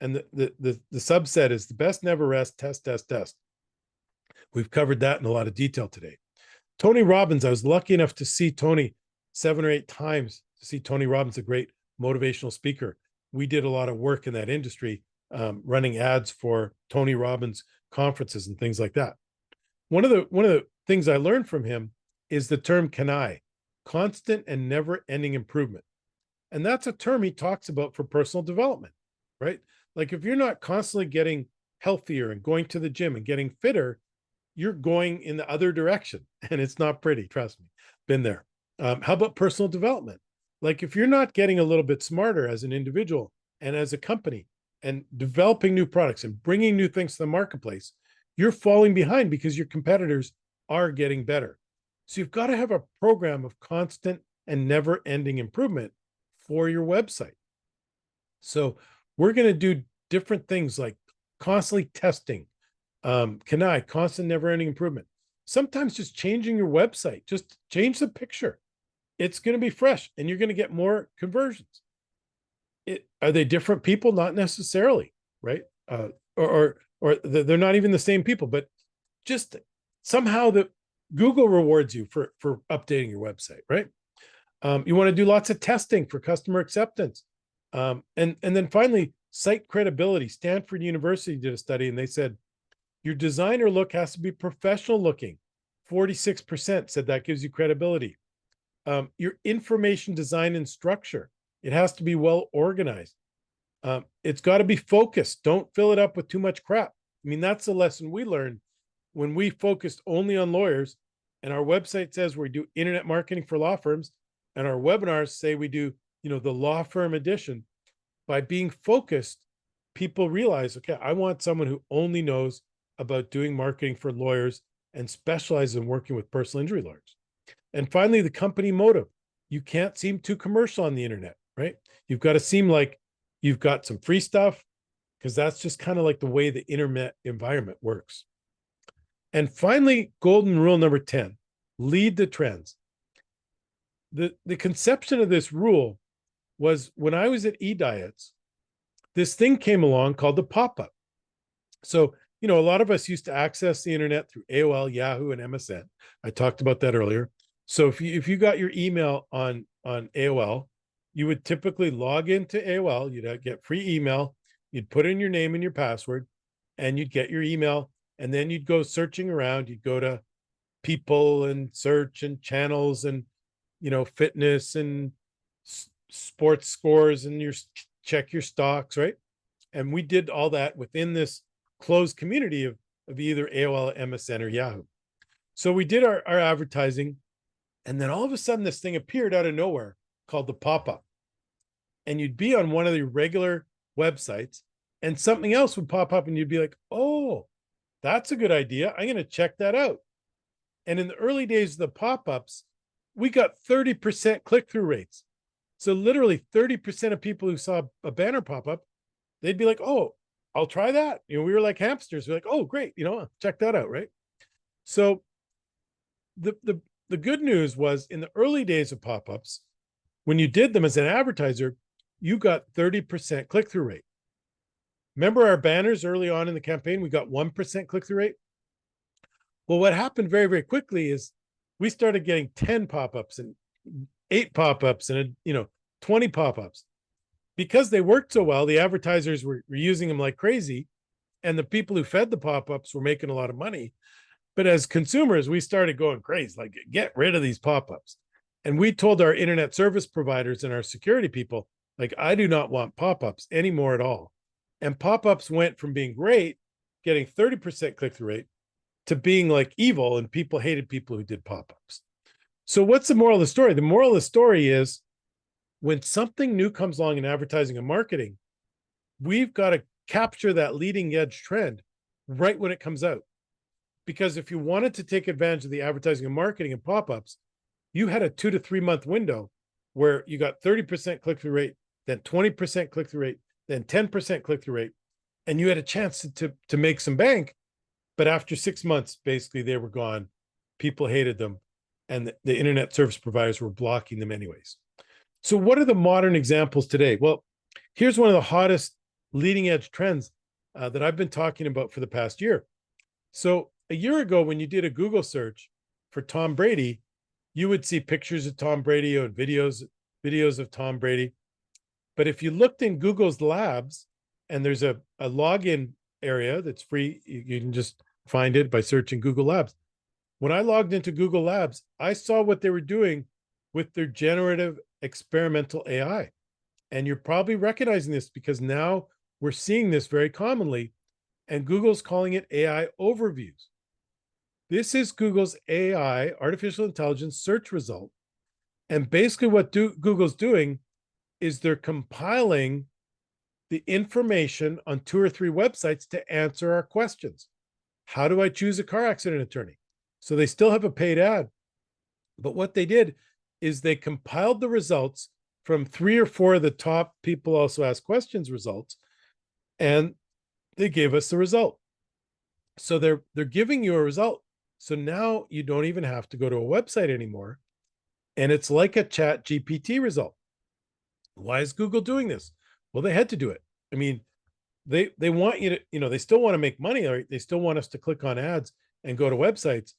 And the subset is the best never rest, test, test, test. We've covered that in a lot of detail today. Tony Robbins, I was lucky enough to see Tony 7 or 8 times, to see Tony Robbins, a great motivational speaker. We did a lot of work in that industry, running ads for Tony Robbins conferences and things like that. One of the things I learned from him is the term CANI, constant and never ending improvement. And that's a term he talks about for personal development, right? Like if you're not constantly getting healthier and going to the gym and getting fitter, you're going in the other direction, and it's not pretty. Trust me, been there. How about personal development? Like if you're not getting a little bit smarter as an individual and as a company and developing new products and bringing new things to the marketplace, you're falling behind because your competitors are getting better. So you've got to have a program of constant and never ending improvement for your website. So we're going to do different things like constantly testing, constant never ending improvement. Sometimes just changing your website, just change the picture. It's going to be fresh and you're going to get more conversions. Are they different people? Not necessarily, right? Or they're not even the same people, but just somehow the Google rewards you for updating your website, right? You want to do lots of testing for customer acceptance. And then finally, site credibility. Stanford University did a study and they said, your designer look has to be professional looking. 46% said that gives you credibility. Your information design and structure, it has to be well organized. It's got to be focused. Don't fill it up with too much crap. I mean, that's the lesson we learned when we focused only on lawyers, and our website says we do internet marketing for law firms, and our webinars say we do, the law firm edition. By being focused, people realize, okay, I want someone who only knows about doing marketing for lawyers and specializes in working with personal injury lawyers. And finally, the company motive. You can't seem too commercial on the internet, right? You've got to seem like you've got some free stuff, because that's just kind of like the way the internet environment works. And finally, golden rule number 10, lead the trends. The conception of this rule was when I was at eDiets, this thing came along called the pop-up. So, a lot of us used to access the internet through AOL, Yahoo, and MSN. I talked about that earlier. So if you got your email on AOL, you would typically log into AOL, you'd get free email, you'd put in your name and your password, and you'd get your email, and then you'd go searching around, you'd go to people and search and channels and, fitness and sports scores and check your stocks, right? And we did all that within this closed community of either AOL, MSN, or Yahoo. So we did our advertising, and then all of a sudden this thing appeared out of nowhere called the pop-up. And you'd be on one of the regular websites and something else would pop up and you'd be like, oh, that's a good idea. I'm going to check that out. And in the early days of the pop-ups, we got 30% click-through rates. So literally 30% of people who saw a banner pop-up, they'd be like, oh, I'll try that. We were like hamsters. We're like, oh, great. Check that out, right? So the good news was in the early days of pop-ups, when you did them as an advertiser, you got 30% click-through rate. Remember our banners early on in the campaign, we got 1% click-through rate. Well, what happened very, very quickly is we started getting 10 pop-ups and 8 pop-ups and 20 pop-ups. Because they worked so well, the advertisers were using them like crazy, and the people who fed the pop-ups were making a lot of money. But as consumers, we started going crazy, like, get rid of these pop-ups. And we told our internet service providers and our security people, like, I do not want pop-ups anymore at all. And pop-ups went from being great, getting 30% click-through rate, to being like evil, and people hated people who did pop-ups. So what's the moral of the story? The moral of the story is when something new comes along in advertising and marketing, we've got to capture that leading edge trend right when it comes out. Because if you wanted to take advantage of the advertising and marketing and pop-ups, you had a 2 to 3 month window where you got 30% click-through rate, then 20% click-through rate, then 10% click-through rate, and you had a chance to make some bank. But after 6 months, basically, they were gone. People hated them, and the internet service providers were blocking them anyways. So what are the modern examples today? Well, here's one of the hottest leading edge trends that I've been talking about for the past year. So a year ago, when you did a Google search for Tom Brady, you would see pictures of Tom Brady and videos of Tom Brady. But if you looked in Google's labs, and there's a login area that's free, you can just find it by searching Google Labs. When I logged into Google Labs, I saw what they were doing with their generative experimental AI. And you're probably recognizing this because now we're seeing this very commonly, and Google's calling it AI overviews. This is Google's AI, artificial intelligence search result. And basically what Google's doing is they're compiling the information on 2 or 3 websites to answer our questions. How do I choose a car accident attorney? So they still have a paid ad. But what they did is they compiled the results from 3 or 4 of the top people also ask questions results, and they gave us the result. So they're giving you a result. So now you don't even have to go to a website anymore. And it's like a Chat GPT result. Why is Google doing this? Well, they had to do it. I mean, they want you to, they still want to make money, right? They still want us to click on ads and go to websites.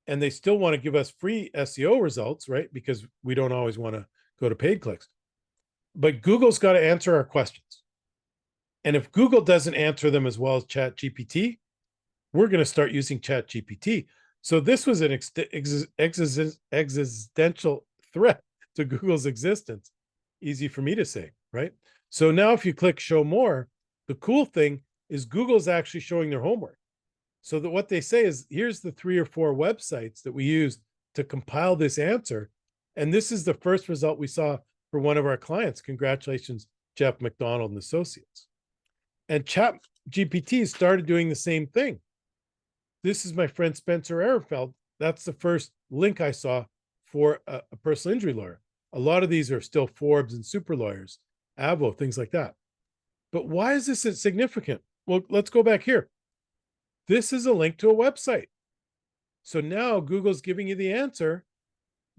And they still want to give us free SEO results, right? Because we don't always want to go to paid clicks. But Google's got to answer our questions. And if Google doesn't answer them as well as Chat GPT, we're going to start using Chat GPT. So this was an existential threat to Google's existence. Easy for me to say, right? So now if you click show more, the cool thing is Google's actually showing their homework. So that what they say is, here's the 3 or 4 websites that we used to compile this answer. And this is the first result we saw for one of our clients. Congratulations, Jeff McDonald and Associates. And Chat GPT started doing the same thing. This is my friend Spencer Ehrenfeld. That's the first link I saw for a personal injury lawyer. A lot of these are still Forbes and super lawyers, Avo, things like that. But why is this significant? Well, let's go back here. This is a link to a website. So now Google's giving you the answer,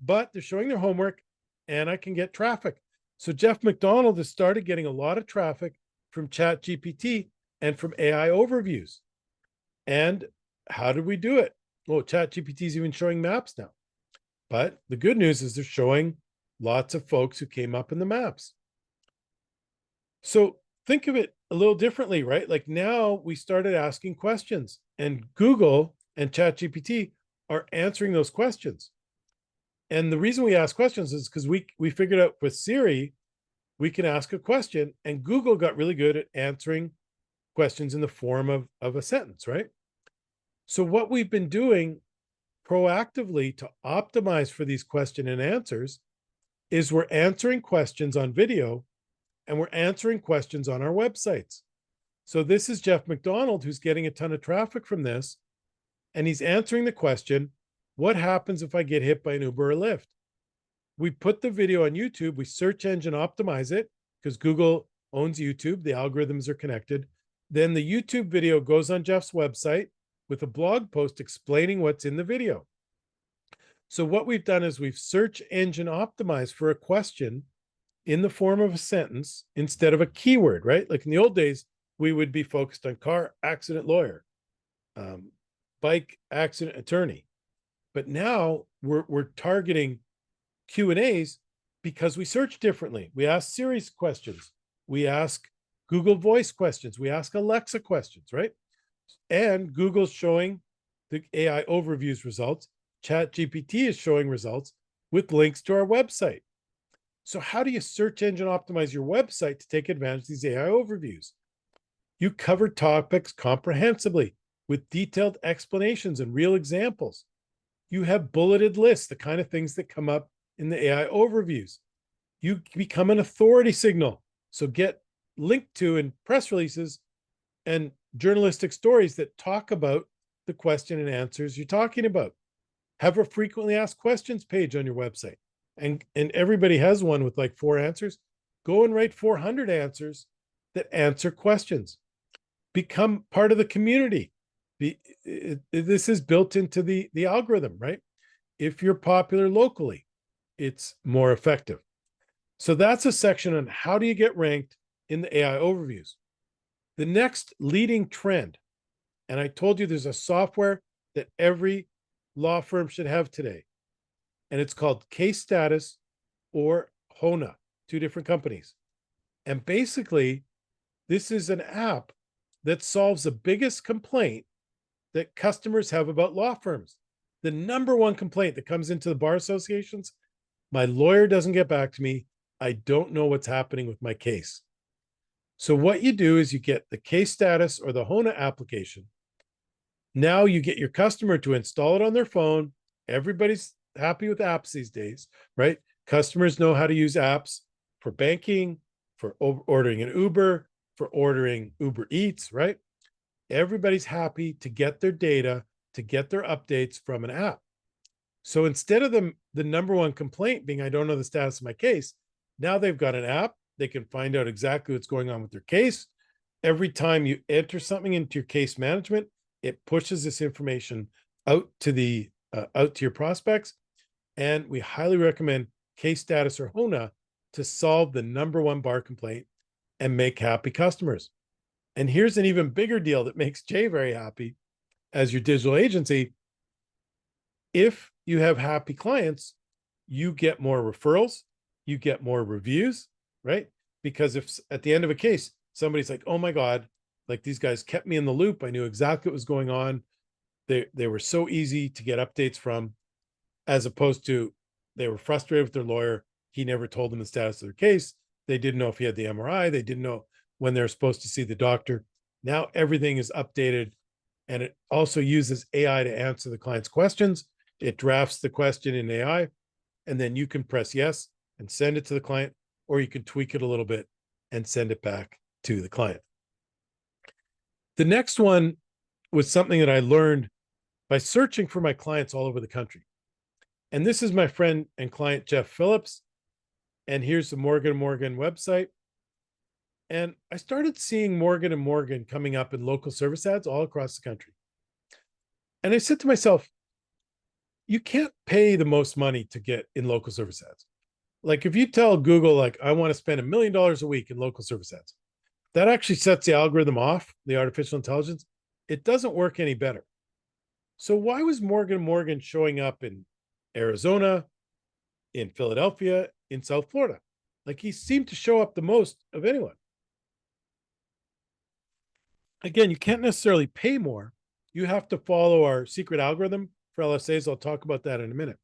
but they're showing their homework, and I can get traffic. So Jeff McDonald has started getting a lot of traffic from Chat GPT and from AI overviews. And how did we do it? Well, Chat GPT is even showing maps now. But the good news is they're showing lots of folks who came up in the maps. So think of it a little differently, right? Like now we started asking questions, and Google and ChatGPT are answering those questions. And the reason we ask questions is because we figured out with Siri, we can ask a question, and Google got really good at answering questions in the form of a sentence, right? So what we've been doing proactively to optimize for these question and answers is we're answering questions on video, and we're answering questions on our websites. So this is Jeff McDonald, who's getting a ton of traffic from this, and he's answering the question, what happens if I get hit by an Uber or Lyft? We put the video on YouTube, we search engine optimize it because Google owns YouTube, the algorithms are connected. Then the YouTube video goes on Jeff's website with a blog post explaining what's in the video. So what we've done is we've search engine optimized for a question in the form of a sentence instead of a keyword, right? Like in the old days, we would be focused on car accident lawyer, bike accident attorney. But now we're targeting Q&As because we search differently. We ask Siri questions. We ask Google Voice questions. We ask Alexa questions, right? And Google's showing the AI overviews results. ChatGPT is showing results with links to our website. So how do you search engine optimize your website to take advantage of these AI overviews? You cover topics comprehensively with detailed explanations and real examples. You have bulleted lists, the kind of things that come up in the AI overviews. You become an authority signal. So get, linked to in press releases and journalistic stories that talk about the question and answers you're talking about. Have a frequently asked questions page on your website. And everybody has one with like 4 answers. Go and write 400 answers that answer questions. Become part of the community. This is built into the algorithm, right? If you're popular locally, it's more effective. So that's a section on how do you get ranked in the AI overviews. The next leading trend, and I told you there's a software that every law firm should have today, and it's called Case Status or HONA, 2 different companies. And basically, this is an app that solves the biggest complaint that customers have about law firms. The number one complaint that comes into the bar associations: my lawyer doesn't get back to me. I don't know what's happening with my case. So what you do is you get the Case Status or the HONA application. Now you get your customer to install it on their phone. Everybody's happy with apps these days, right? Customers know how to use apps for banking, for ordering an Uber, for ordering Uber Eats, right? Everybody's happy to get their data, to get their updates from an app. So instead of the number one complaint being, I don't know the status of my case, now they've got an app. They can find out exactly what's going on with their case. Every time you enter something into your case management, it pushes this information out to your prospects. And we highly recommend Case Status or HONA to solve the number one bar complaint and make happy customers. And here's an even bigger deal that makes Jay very happy as your digital agency. If you have happy clients, you get more referrals, you get more reviews, right? Because if at the end of a case, somebody's like, oh my God, like these guys kept me in the loop. I knew exactly what was going on. They were so easy to get updates from, as opposed to they were frustrated with their lawyer. He never told them the status of their case. They didn't know if he had the MRI. They didn't know when they're supposed to see the doctor. Now everything is updated, and it also uses AI to answer the client's questions. It drafts the question in AI, and then you can press yes and send it to the client, or you can tweak it a little bit and send it back to the client. The next one was something that I learned by searching for my clients all over the country. And this is my friend and client, Jeff Phillips. And here's the Morgan & Morgan website. And I started seeing Morgan & Morgan coming up in local service ads all across the country. And I said to myself, you can't pay the most money to get in local service ads. Like if you tell Google, like, I want to spend $1 million a week in local service ads, that actually sets the algorithm off, the artificial intelligence. It doesn't work any better. So why was Morgan & Morgan showing up in Arizona, in Philadelphia, in South Florida? Like he seemed to show up the most of anyone. Again, you can't necessarily pay more. You have to follow our secret algorithm for LSAs. I'll talk about that in a minute.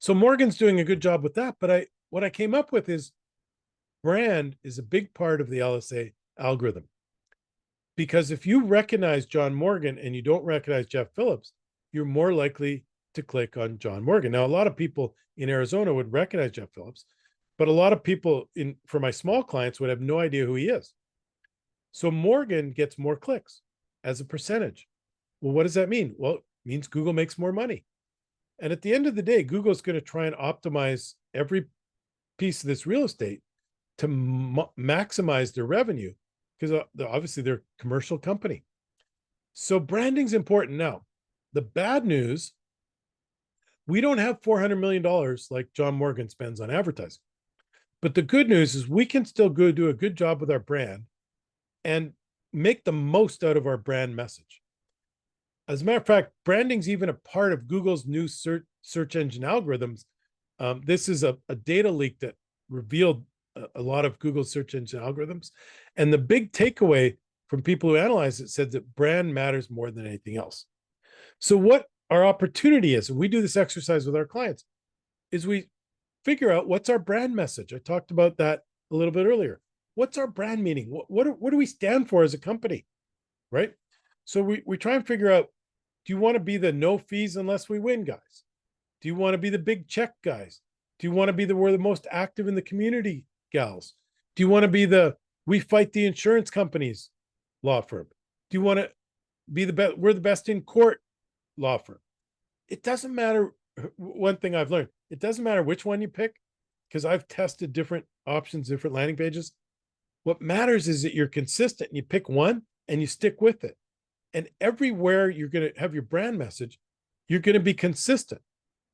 So Morgan's doing a good job with that. But what I came up with is brand is a big part of the LSA algorithm. Because if you recognize John Morgan and you don't recognize Jeff Phillips, you're more likely to click on John Morgan. Now, a lot of people in Arizona would recognize Jeff Phillips, but a lot of people for my small clients would have no idea who he is. So Morgan gets more clicks as a percentage. Well, what does that mean? Well, it means Google makes more money. And at the end of the day, Google's going to try and optimize every piece of this real estate to maximize their revenue, because obviously they're a commercial company. So branding's important. Now, the bad news, we don't have $400 million like John Morgan spends on advertising. But the good news is we can still go do a good job with our brand and make the most out of our brand message. As a matter of fact, branding's even a part of Google's new search engine algorithms. This is a data leak that revealed a lot of Google's search engine algorithms. And the big takeaway from people who analyze it said that brand matters more than anything else. So what our opportunity is, and we do this exercise with our clients, is we figure out what's our brand message. I talked about that a little bit earlier. What's our brand meaning? What do we stand for as a company, right? So we try and figure out, do you want to be the no fees unless we win guys? Do you want to be the big check guys? Do you want to be we're the most active in the community gals? Do you want to be the We fight the insurance companies law firm. Do you want to be the best? We're the best in court law firm. It doesn't matter. One thing I've learned, it doesn't matter which one you pick, because I've tested different options, different landing pages. What matters is that you're consistent and you pick one and you stick with it. And everywhere you're going to have your brand message, you're going to be consistent,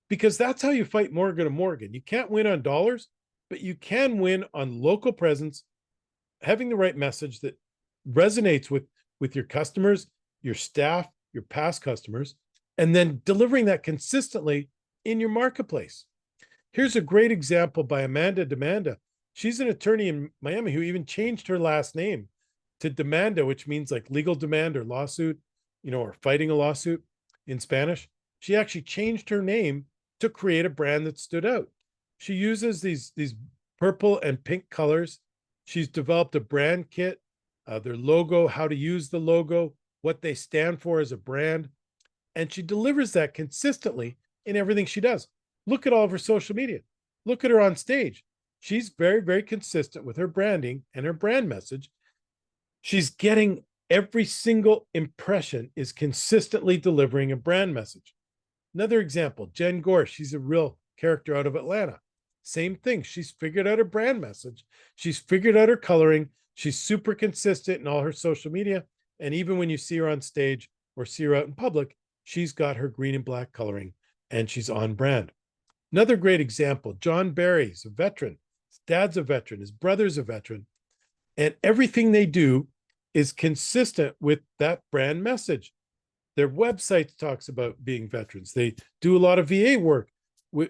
because that's how you fight Morgan to Morgan. You can't win on dollars, but you can win on local presence, having the right message that resonates with your customers, your staff, your past customers, and then delivering that consistently in your marketplace. Here's a great example by Amanda Demanda. She's an attorney in Miami who even changed her last name to Demanda, which means like legal demand or lawsuit, or fighting a lawsuit in Spanish. She actually changed her name to create a brand that stood out. She uses these purple and pink colors. She's developed a brand kit, their logo, how to use the logo, what they stand for as a brand. And she delivers that consistently in everything she does. Look at all of her social media. Look at her on stage. She's very, very consistent with her branding and her brand message. She's getting every single impression is consistently delivering a brand message. Another example, Jen Gore. She's a real character out of Atlanta. Same thing. She's figured out her brand message. She's figured out her coloring. She's super consistent in all her social media. And even when you see her on stage or see her out in public, she's got her green and black coloring and she's on brand. Another great example, John Barry's a veteran. His dad's a veteran. His brother's a veteran. And everything they do is consistent with that brand message. Their website talks about being veterans. They do a lot of VA work.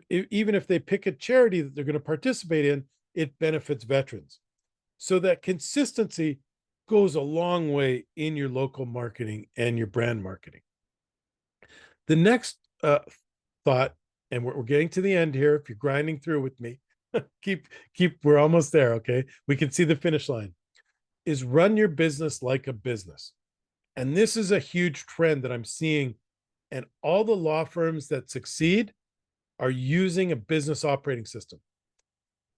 Even if they pick a charity that they're going to participate in, it benefits veterans. So that consistency goes a long way in your local marketing and your brand marketing. The next thought, and we're getting to the end here. If you're grinding through with me, we're almost there. Okay. We can see the finish line, is run your business like a business. And this is a huge trend that I'm seeing. And all the law firms that succeed are using a business operating system.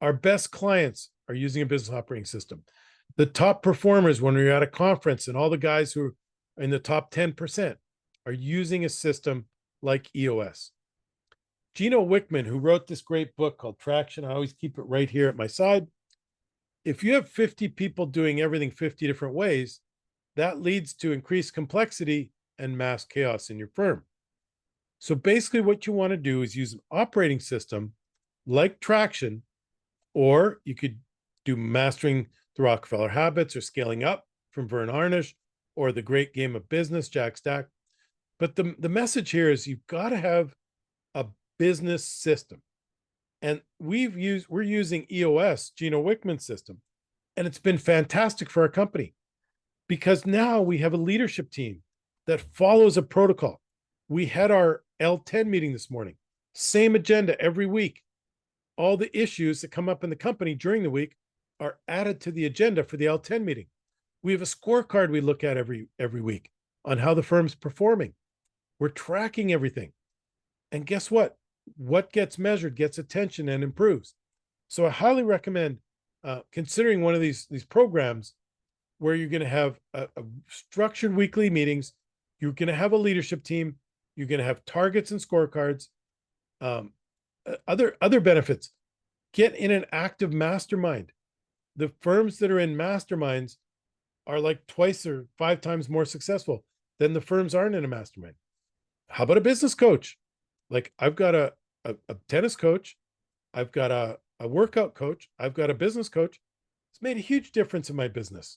Our best clients are using a business operating system. The top performers, when we're at a conference, and all the guys who are in the top 10% are using a system like EOS. Gino Wickman, who wrote this great book called Traction, I always keep it right here at my side. If you have 50 people doing everything 50 different ways, that leads to increased complexity and mass chaos in your firm. So basically what you want to do is use an operating system like Traction, or you could do Mastering the Rockefeller Habits or Scaling Up from Vern Harnish, or The Great Game of Business, Jack Stack. But the message here is you've got to have a business system. And we're using EOS, Gino Wickman's system, and it's been fantastic for our company, because now we have a leadership team that follows a protocol. We had our L10 meeting this morning, same agenda every week. All the issues that come up in the company during the week are added to the agenda for the L10 meeting. We have a scorecard we look at every week on how the firm's performing. We're tracking everything. And guess what? What gets measured gets attention and improves. So I highly recommend considering one of these programs where you're going to have a structured weekly meetings. You're going to have a leadership team. You're going to have targets and scorecards. Other benefits, get in an active mastermind. The firms that are in masterminds are like 2 or 5 times more successful than the firms aren't in a mastermind. How about a business coach? Like I've got a tennis coach, I've got a workout coach, I've got a business coach. It's made a huge difference in my business.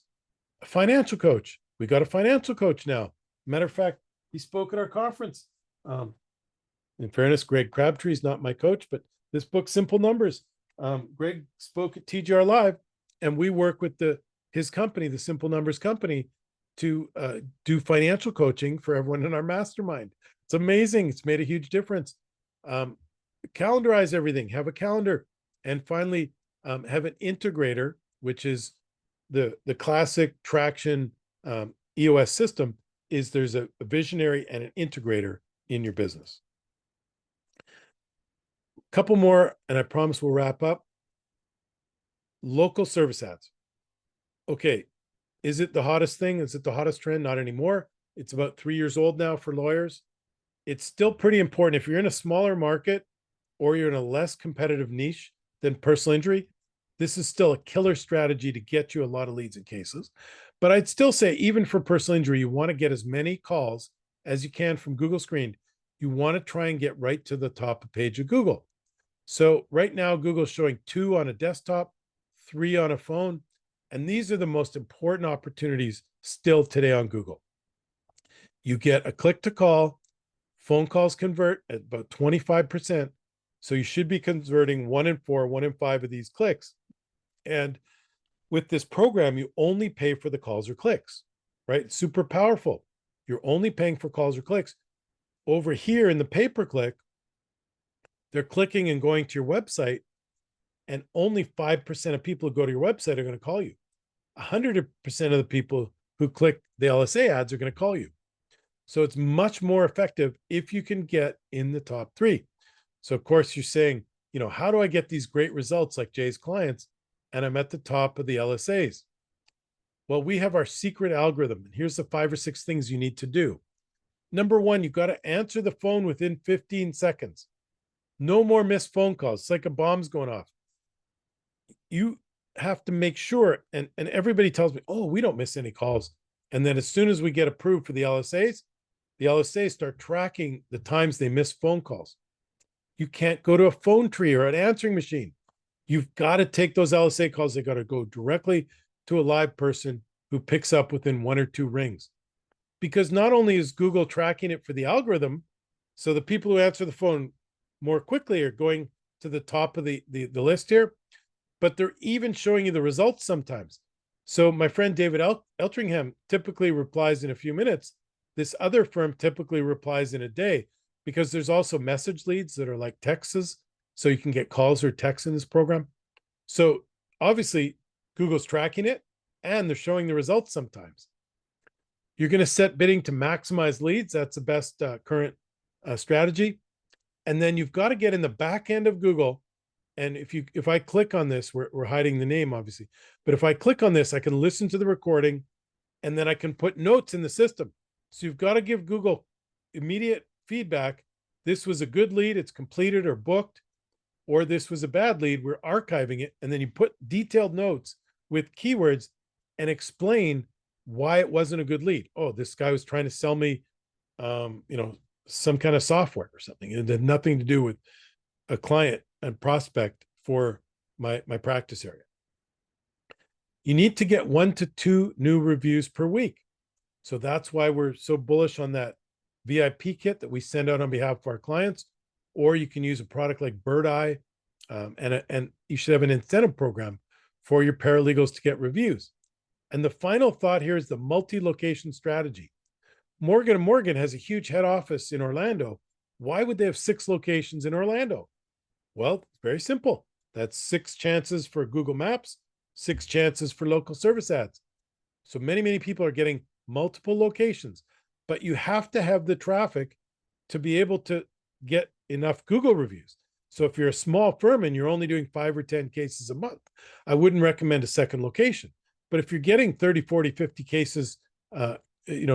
A financial coach. We got a financial coach now. Matter of fact, he spoke at our conference. In fairness, Greg Crabtree is not my coach, but this book, Simple Numbers, Greg spoke at TGR Live, and we work with his company, the Simple Numbers Company, to do financial coaching for everyone in our mastermind. It's amazing. It's made a huge difference. Calendarize everything, have a calendar, and finally have an integrator, which is the classic Traction EOS system. Is there's a visionary and an integrator in your business. A couple more, and I promise we'll wrap up. Local service ads. Okay, is it the hottest thing? Is it the hottest trend? Not anymore. It's about 3 years old now for lawyers. It's still pretty important. If you're in a smaller market or you're in a less competitive niche than personal injury, this is still a killer strategy to get you a lot of leads and cases. But I'd still say, even for personal injury, you want to get as many calls as you can from Google Screen. You want to try and get right to the top of page of Google. So right now, Google's showing 2 on a desktop, 3 on a phone. And these are the most important opportunities still today on Google. You get a click to call, phone calls convert at about 25%. So you should be converting 1 in 4, 1 in 5 of these clicks. And with this program, you only pay for the calls or clicks, right? Super powerful. You're only paying for calls or clicks. Over here in the pay-per-click, they're clicking and going to your website, and only 5% of people who go to your website are going to call you. 100% of the people who click the LSA ads are going to call you. So it's much more effective if you can get in the top 3. So of course you're saying, how do I get these great results like Jay's clients, and I'm at the top of the LSAs? Well, we have our secret algorithm, and here's the 5 or 6 things you need to do. Number 1, you've got to answer the phone within 15 seconds. No more missed phone calls. It's like a bomb's going off. You have to make sure, and everybody tells me, oh, we don't miss any calls. And then as soon as we get approved for the LSAs start tracking the times they miss phone calls. You can't go to a phone tree or an answering machine. You've got to take those LSA calls. They got to go directly to a live person who picks up within 1 or 2 rings. Because not only is Google tracking it for the algorithm, so the people who answer the phone more quickly are going to the top of the list here, but they're even showing you the results sometimes. So my friend David Eltringham typically replies in a few minutes. This other firm typically replies in a day, because there's also message leads that are like texts. So you can get calls or texts in this program. So obviously Google's tracking it, and they're showing the results sometimes. You're going to set bidding to maximize leads. That's the best current strategy. And then you've got to get in the back end of Google. And if I click on this, we're hiding the name, obviously. But if I click on this, I can listen to the recording, and then I can put notes in the system. So you've got to give Google immediate feedback. This was a good lead, it's completed or booked, or this was a bad lead, we're archiving it. And then you put detailed notes with keywords and explain why it wasn't a good lead. Oh, this guy was trying to sell me, some kind of software or something. It had nothing to do with a client and prospect for my practice area. You need to get 1 to 2 new reviews per week. So that's why we're so bullish on that VIP kit that we send out on behalf of our clients. Or you can use a product like Bird Eye, and you should have an incentive program for your paralegals to get reviews. And the final thought here is the multi-location strategy. Morgan & Morgan has a huge head office in Orlando. Why would they have 6 locations in Orlando? Well, it's very simple. That's 6 chances for Google Maps, 6 chances for local service ads. So many people are getting multiple locations, but you have to have the traffic to be able to get enough Google reviews. So if you're a small firm and you're only doing 5 or 10 cases a month, I wouldn't recommend a second location. But if you're getting 30, 40, 50 cases,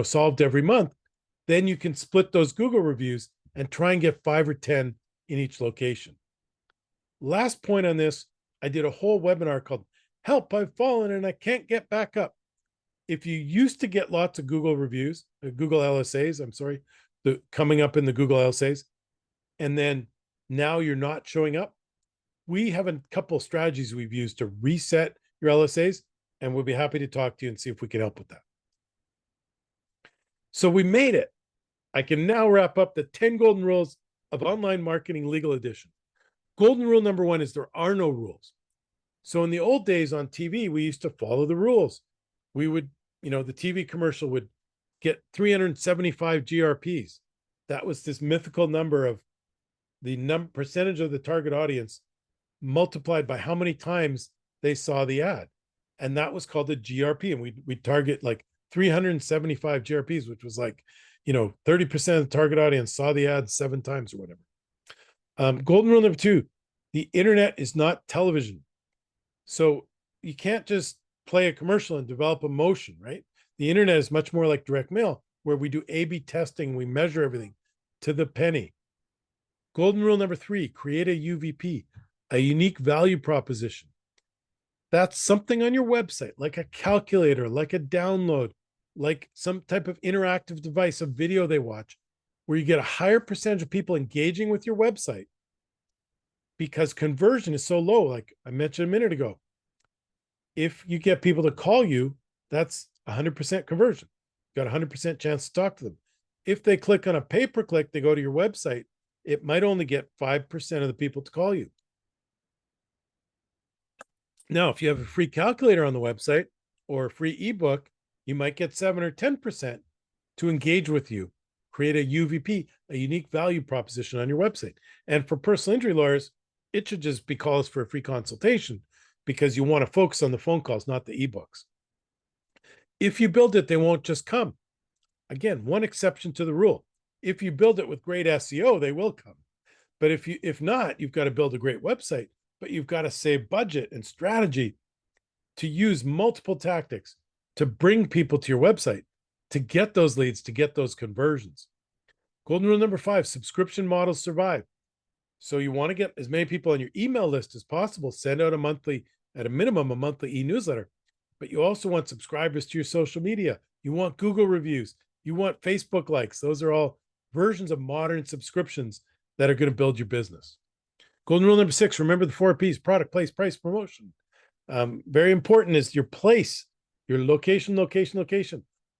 solved every month, then you can split those Google reviews and try and get 5 or 10 in each location. Last point on this, I did a whole webinar called Help, I've Fallen and I Can't Get Back Up. If you used to get lots of Google reviews, Google LSAs, coming up in the Google LSAs, and then now you're not showing up, we have a couple of strategies we've used to reset your LSAs, and we'll be happy to talk to you and see if we can help with that. So we made it. I can now wrap up the 10 golden rules of online marketing legal edition. Golden rule number 1 is there are no rules. So in the old days on TV, we used to follow the rules. We would, the TV commercial would get 375 GRPs. That was this mythical number of the percentage of the target audience multiplied by how many times they saw the ad. And that was called the GRP. And we target like 375 GRPs, which was like, 30% of the target audience saw the ad 7 times or whatever. Golden rule number 2, the internet is not television. So you can't just play a commercial and develop emotion, right? The internet is much more like direct mail, where we do A/B testing, we measure everything to the penny. Golden rule number 3, create a UVP, a unique value proposition. That's something on your website, like a calculator, like a download, like some type of interactive device, a video they watch, where you get a higher percentage of people engaging with your website because conversion is so low. Like I mentioned a minute ago, if you get people to call you, that's 100% conversion. You got a 100% chance to talk to them. If they click on a pay-per-click, they go to your website, it might only get 5% of the people to call you. Now, if you have a free calculator on the website or a free ebook, you might get 7 or 10% to engage with you. Create a UVP, a unique value proposition on your website. And for personal injury lawyers, it should just be calls for a free consultation because you want to focus on the phone calls, not the ebooks. If you build it, they won't just come. Again, one exception to the rule. If you build it with great SEO, they will come. But if not, you've got to build a great website, but you've got to save budget and strategy to use multiple tactics to bring people to your website, to get those leads, to get those conversions. Golden rule number 5, subscription models survive. So you want to get as many people on your email list as possible, send out at a minimum, a monthly e-newsletter, but you also want subscribers to your social media. You want Google reviews. You want Facebook likes. Those are all versions of modern subscriptions that are going to build your business. Golden rule number 6, remember the 4 Ps: product, place, price, promotion. Very important is your place, your location.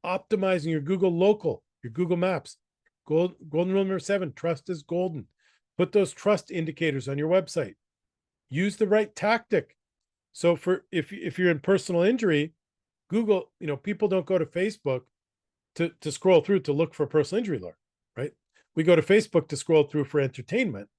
Optimizing your Google local, your Google Maps. Golden rule number 7, trust is golden. Put those trust indicators on your website. Use the right tactic. So if you're in personal injury, Google, people don't go to Facebook to scroll through to look for a personal injury lawyer, right? We go to Facebook to scroll through for entertainment,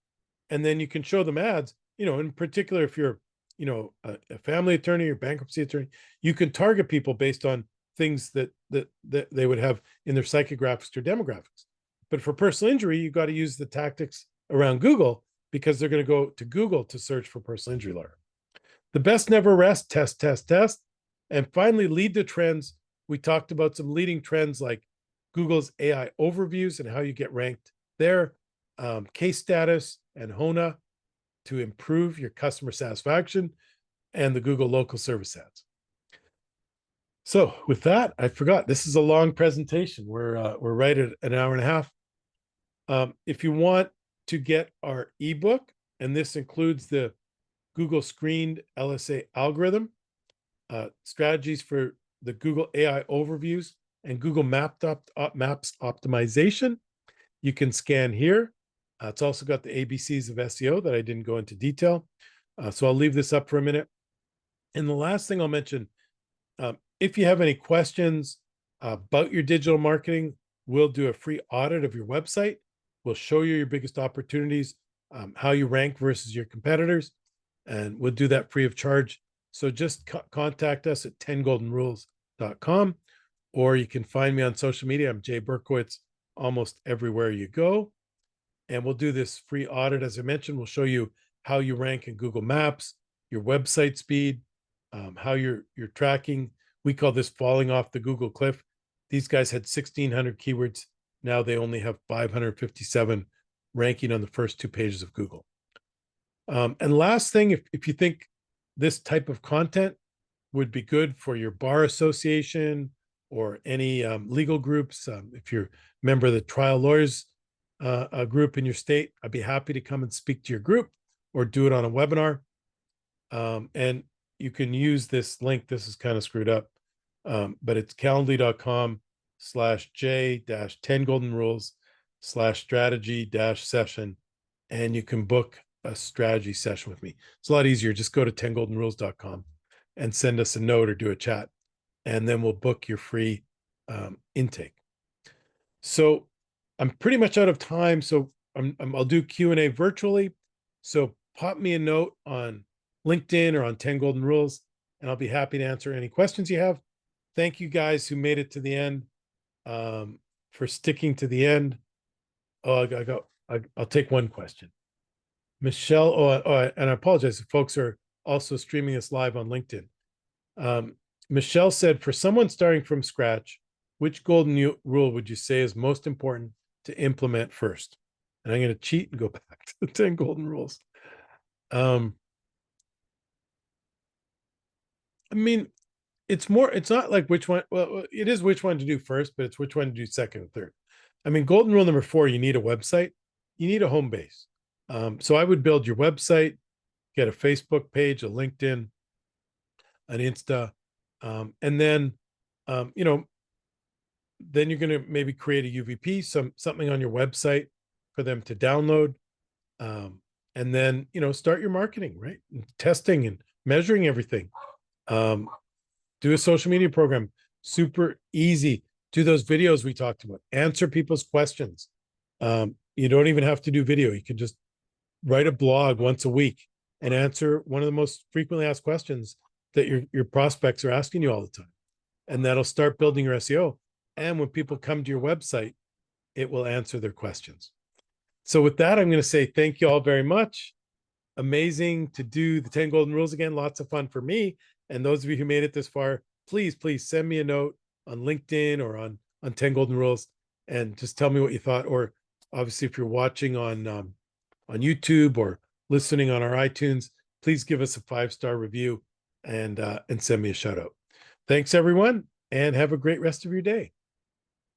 and then you can show them ads. In particular, if you're, a family attorney or bankruptcy attorney, you can target people based on things that they would have in their psychographics or demographics. But for personal injury, you got to use the tactics around Google because they're going to go to Google to search for personal injury lawyer. The best never rest, test. And finally, lead the trends. We talked about some leading trends like Google's AI overviews and how you get ranked there, case status and HONA to improve your customer satisfaction, and the Google local service ads. So with that, I forgot, this is a long presentation. We're right at an hour and a half. If you want to get our ebook, and this includes the Google screened LSA algorithm, strategies for the Google AI overviews, and Google Maps optimization, you can scan here. It's also got the ABCs of SEO that I didn't go into detail. So I'll leave this up for a minute. And the last thing I'll mention, if you have any questions about your digital marketing, we'll do a free audit of your website. We'll show you your biggest opportunities, how you rank versus your competitors, and we'll do that free of charge. So just contact us at 10goldenrules.com, or you can find me on social media. I'm Jay Berkowitz almost everywhere you go. And we'll do this free audit. As I mentioned, we'll show you how you rank in Google Maps, your website speed, how you're tracking. We call this falling off the Google cliff. These guys had 1,600 keywords. Now they only have 557 ranking on the first 2 pages of Google. And last thing, if you think this type of content would be good for your bar association or any legal groups, if you're a member of the trial lawyers group in your state, I'd be happy to come and speak to your group or do it on a webinar. And you can use this link. This is kind of screwed up, but it's calendly.com/J-10goldenrules/strategy-session. And you can book a strategy session with me. It's a lot easier. Just go to 10goldenrules.com and send us a note or do a chat, and then we'll book your free intake. So I'm pretty much out of time. So I'll do Q&A virtually. So pop me a note on LinkedIn or on 10 Golden Rules, and I'll be happy to answer any questions you have. Thank you guys who made it to the end, for sticking to the end. Oh, I'll take one question. Michelle, and I apologize if folks are also streaming us live on LinkedIn. Michelle said, for someone starting from scratch, which rule would you say is most important to implement first? And I'm going to cheat and go back to the 10 golden rules. I mean, it's not like which one. Well, it is which one to do first, but it's which one to do second and third. I mean, golden rule number 4, you need a website, you need a home base. So I would build your website, get a Facebook page, a LinkedIn, an Insta, and then, then you're going to maybe create a UVP, something on your website for them to download, and then start your marketing, right? And testing and measuring everything. Do a social media program, super easy. Do those videos we talked about. Answer people's questions. You don't even have to do video. You can just write a blog once a week and answer one of the most frequently asked questions that your prospects are asking you all the time. And that'll start building your SEO. And when people come to your website, it will answer their questions. So with that, I'm going to say thank you all very much. Amazing to do the 10 golden rules again. Lots of fun for me. And those of you who made it this far, please send me a note on LinkedIn or on 10 golden rules and just tell me what you thought. Or obviously, if you're watching on YouTube or listening on our iTunes, please give us a 5-star review and send me a shout out. Thanks, everyone, and have a great rest of your day.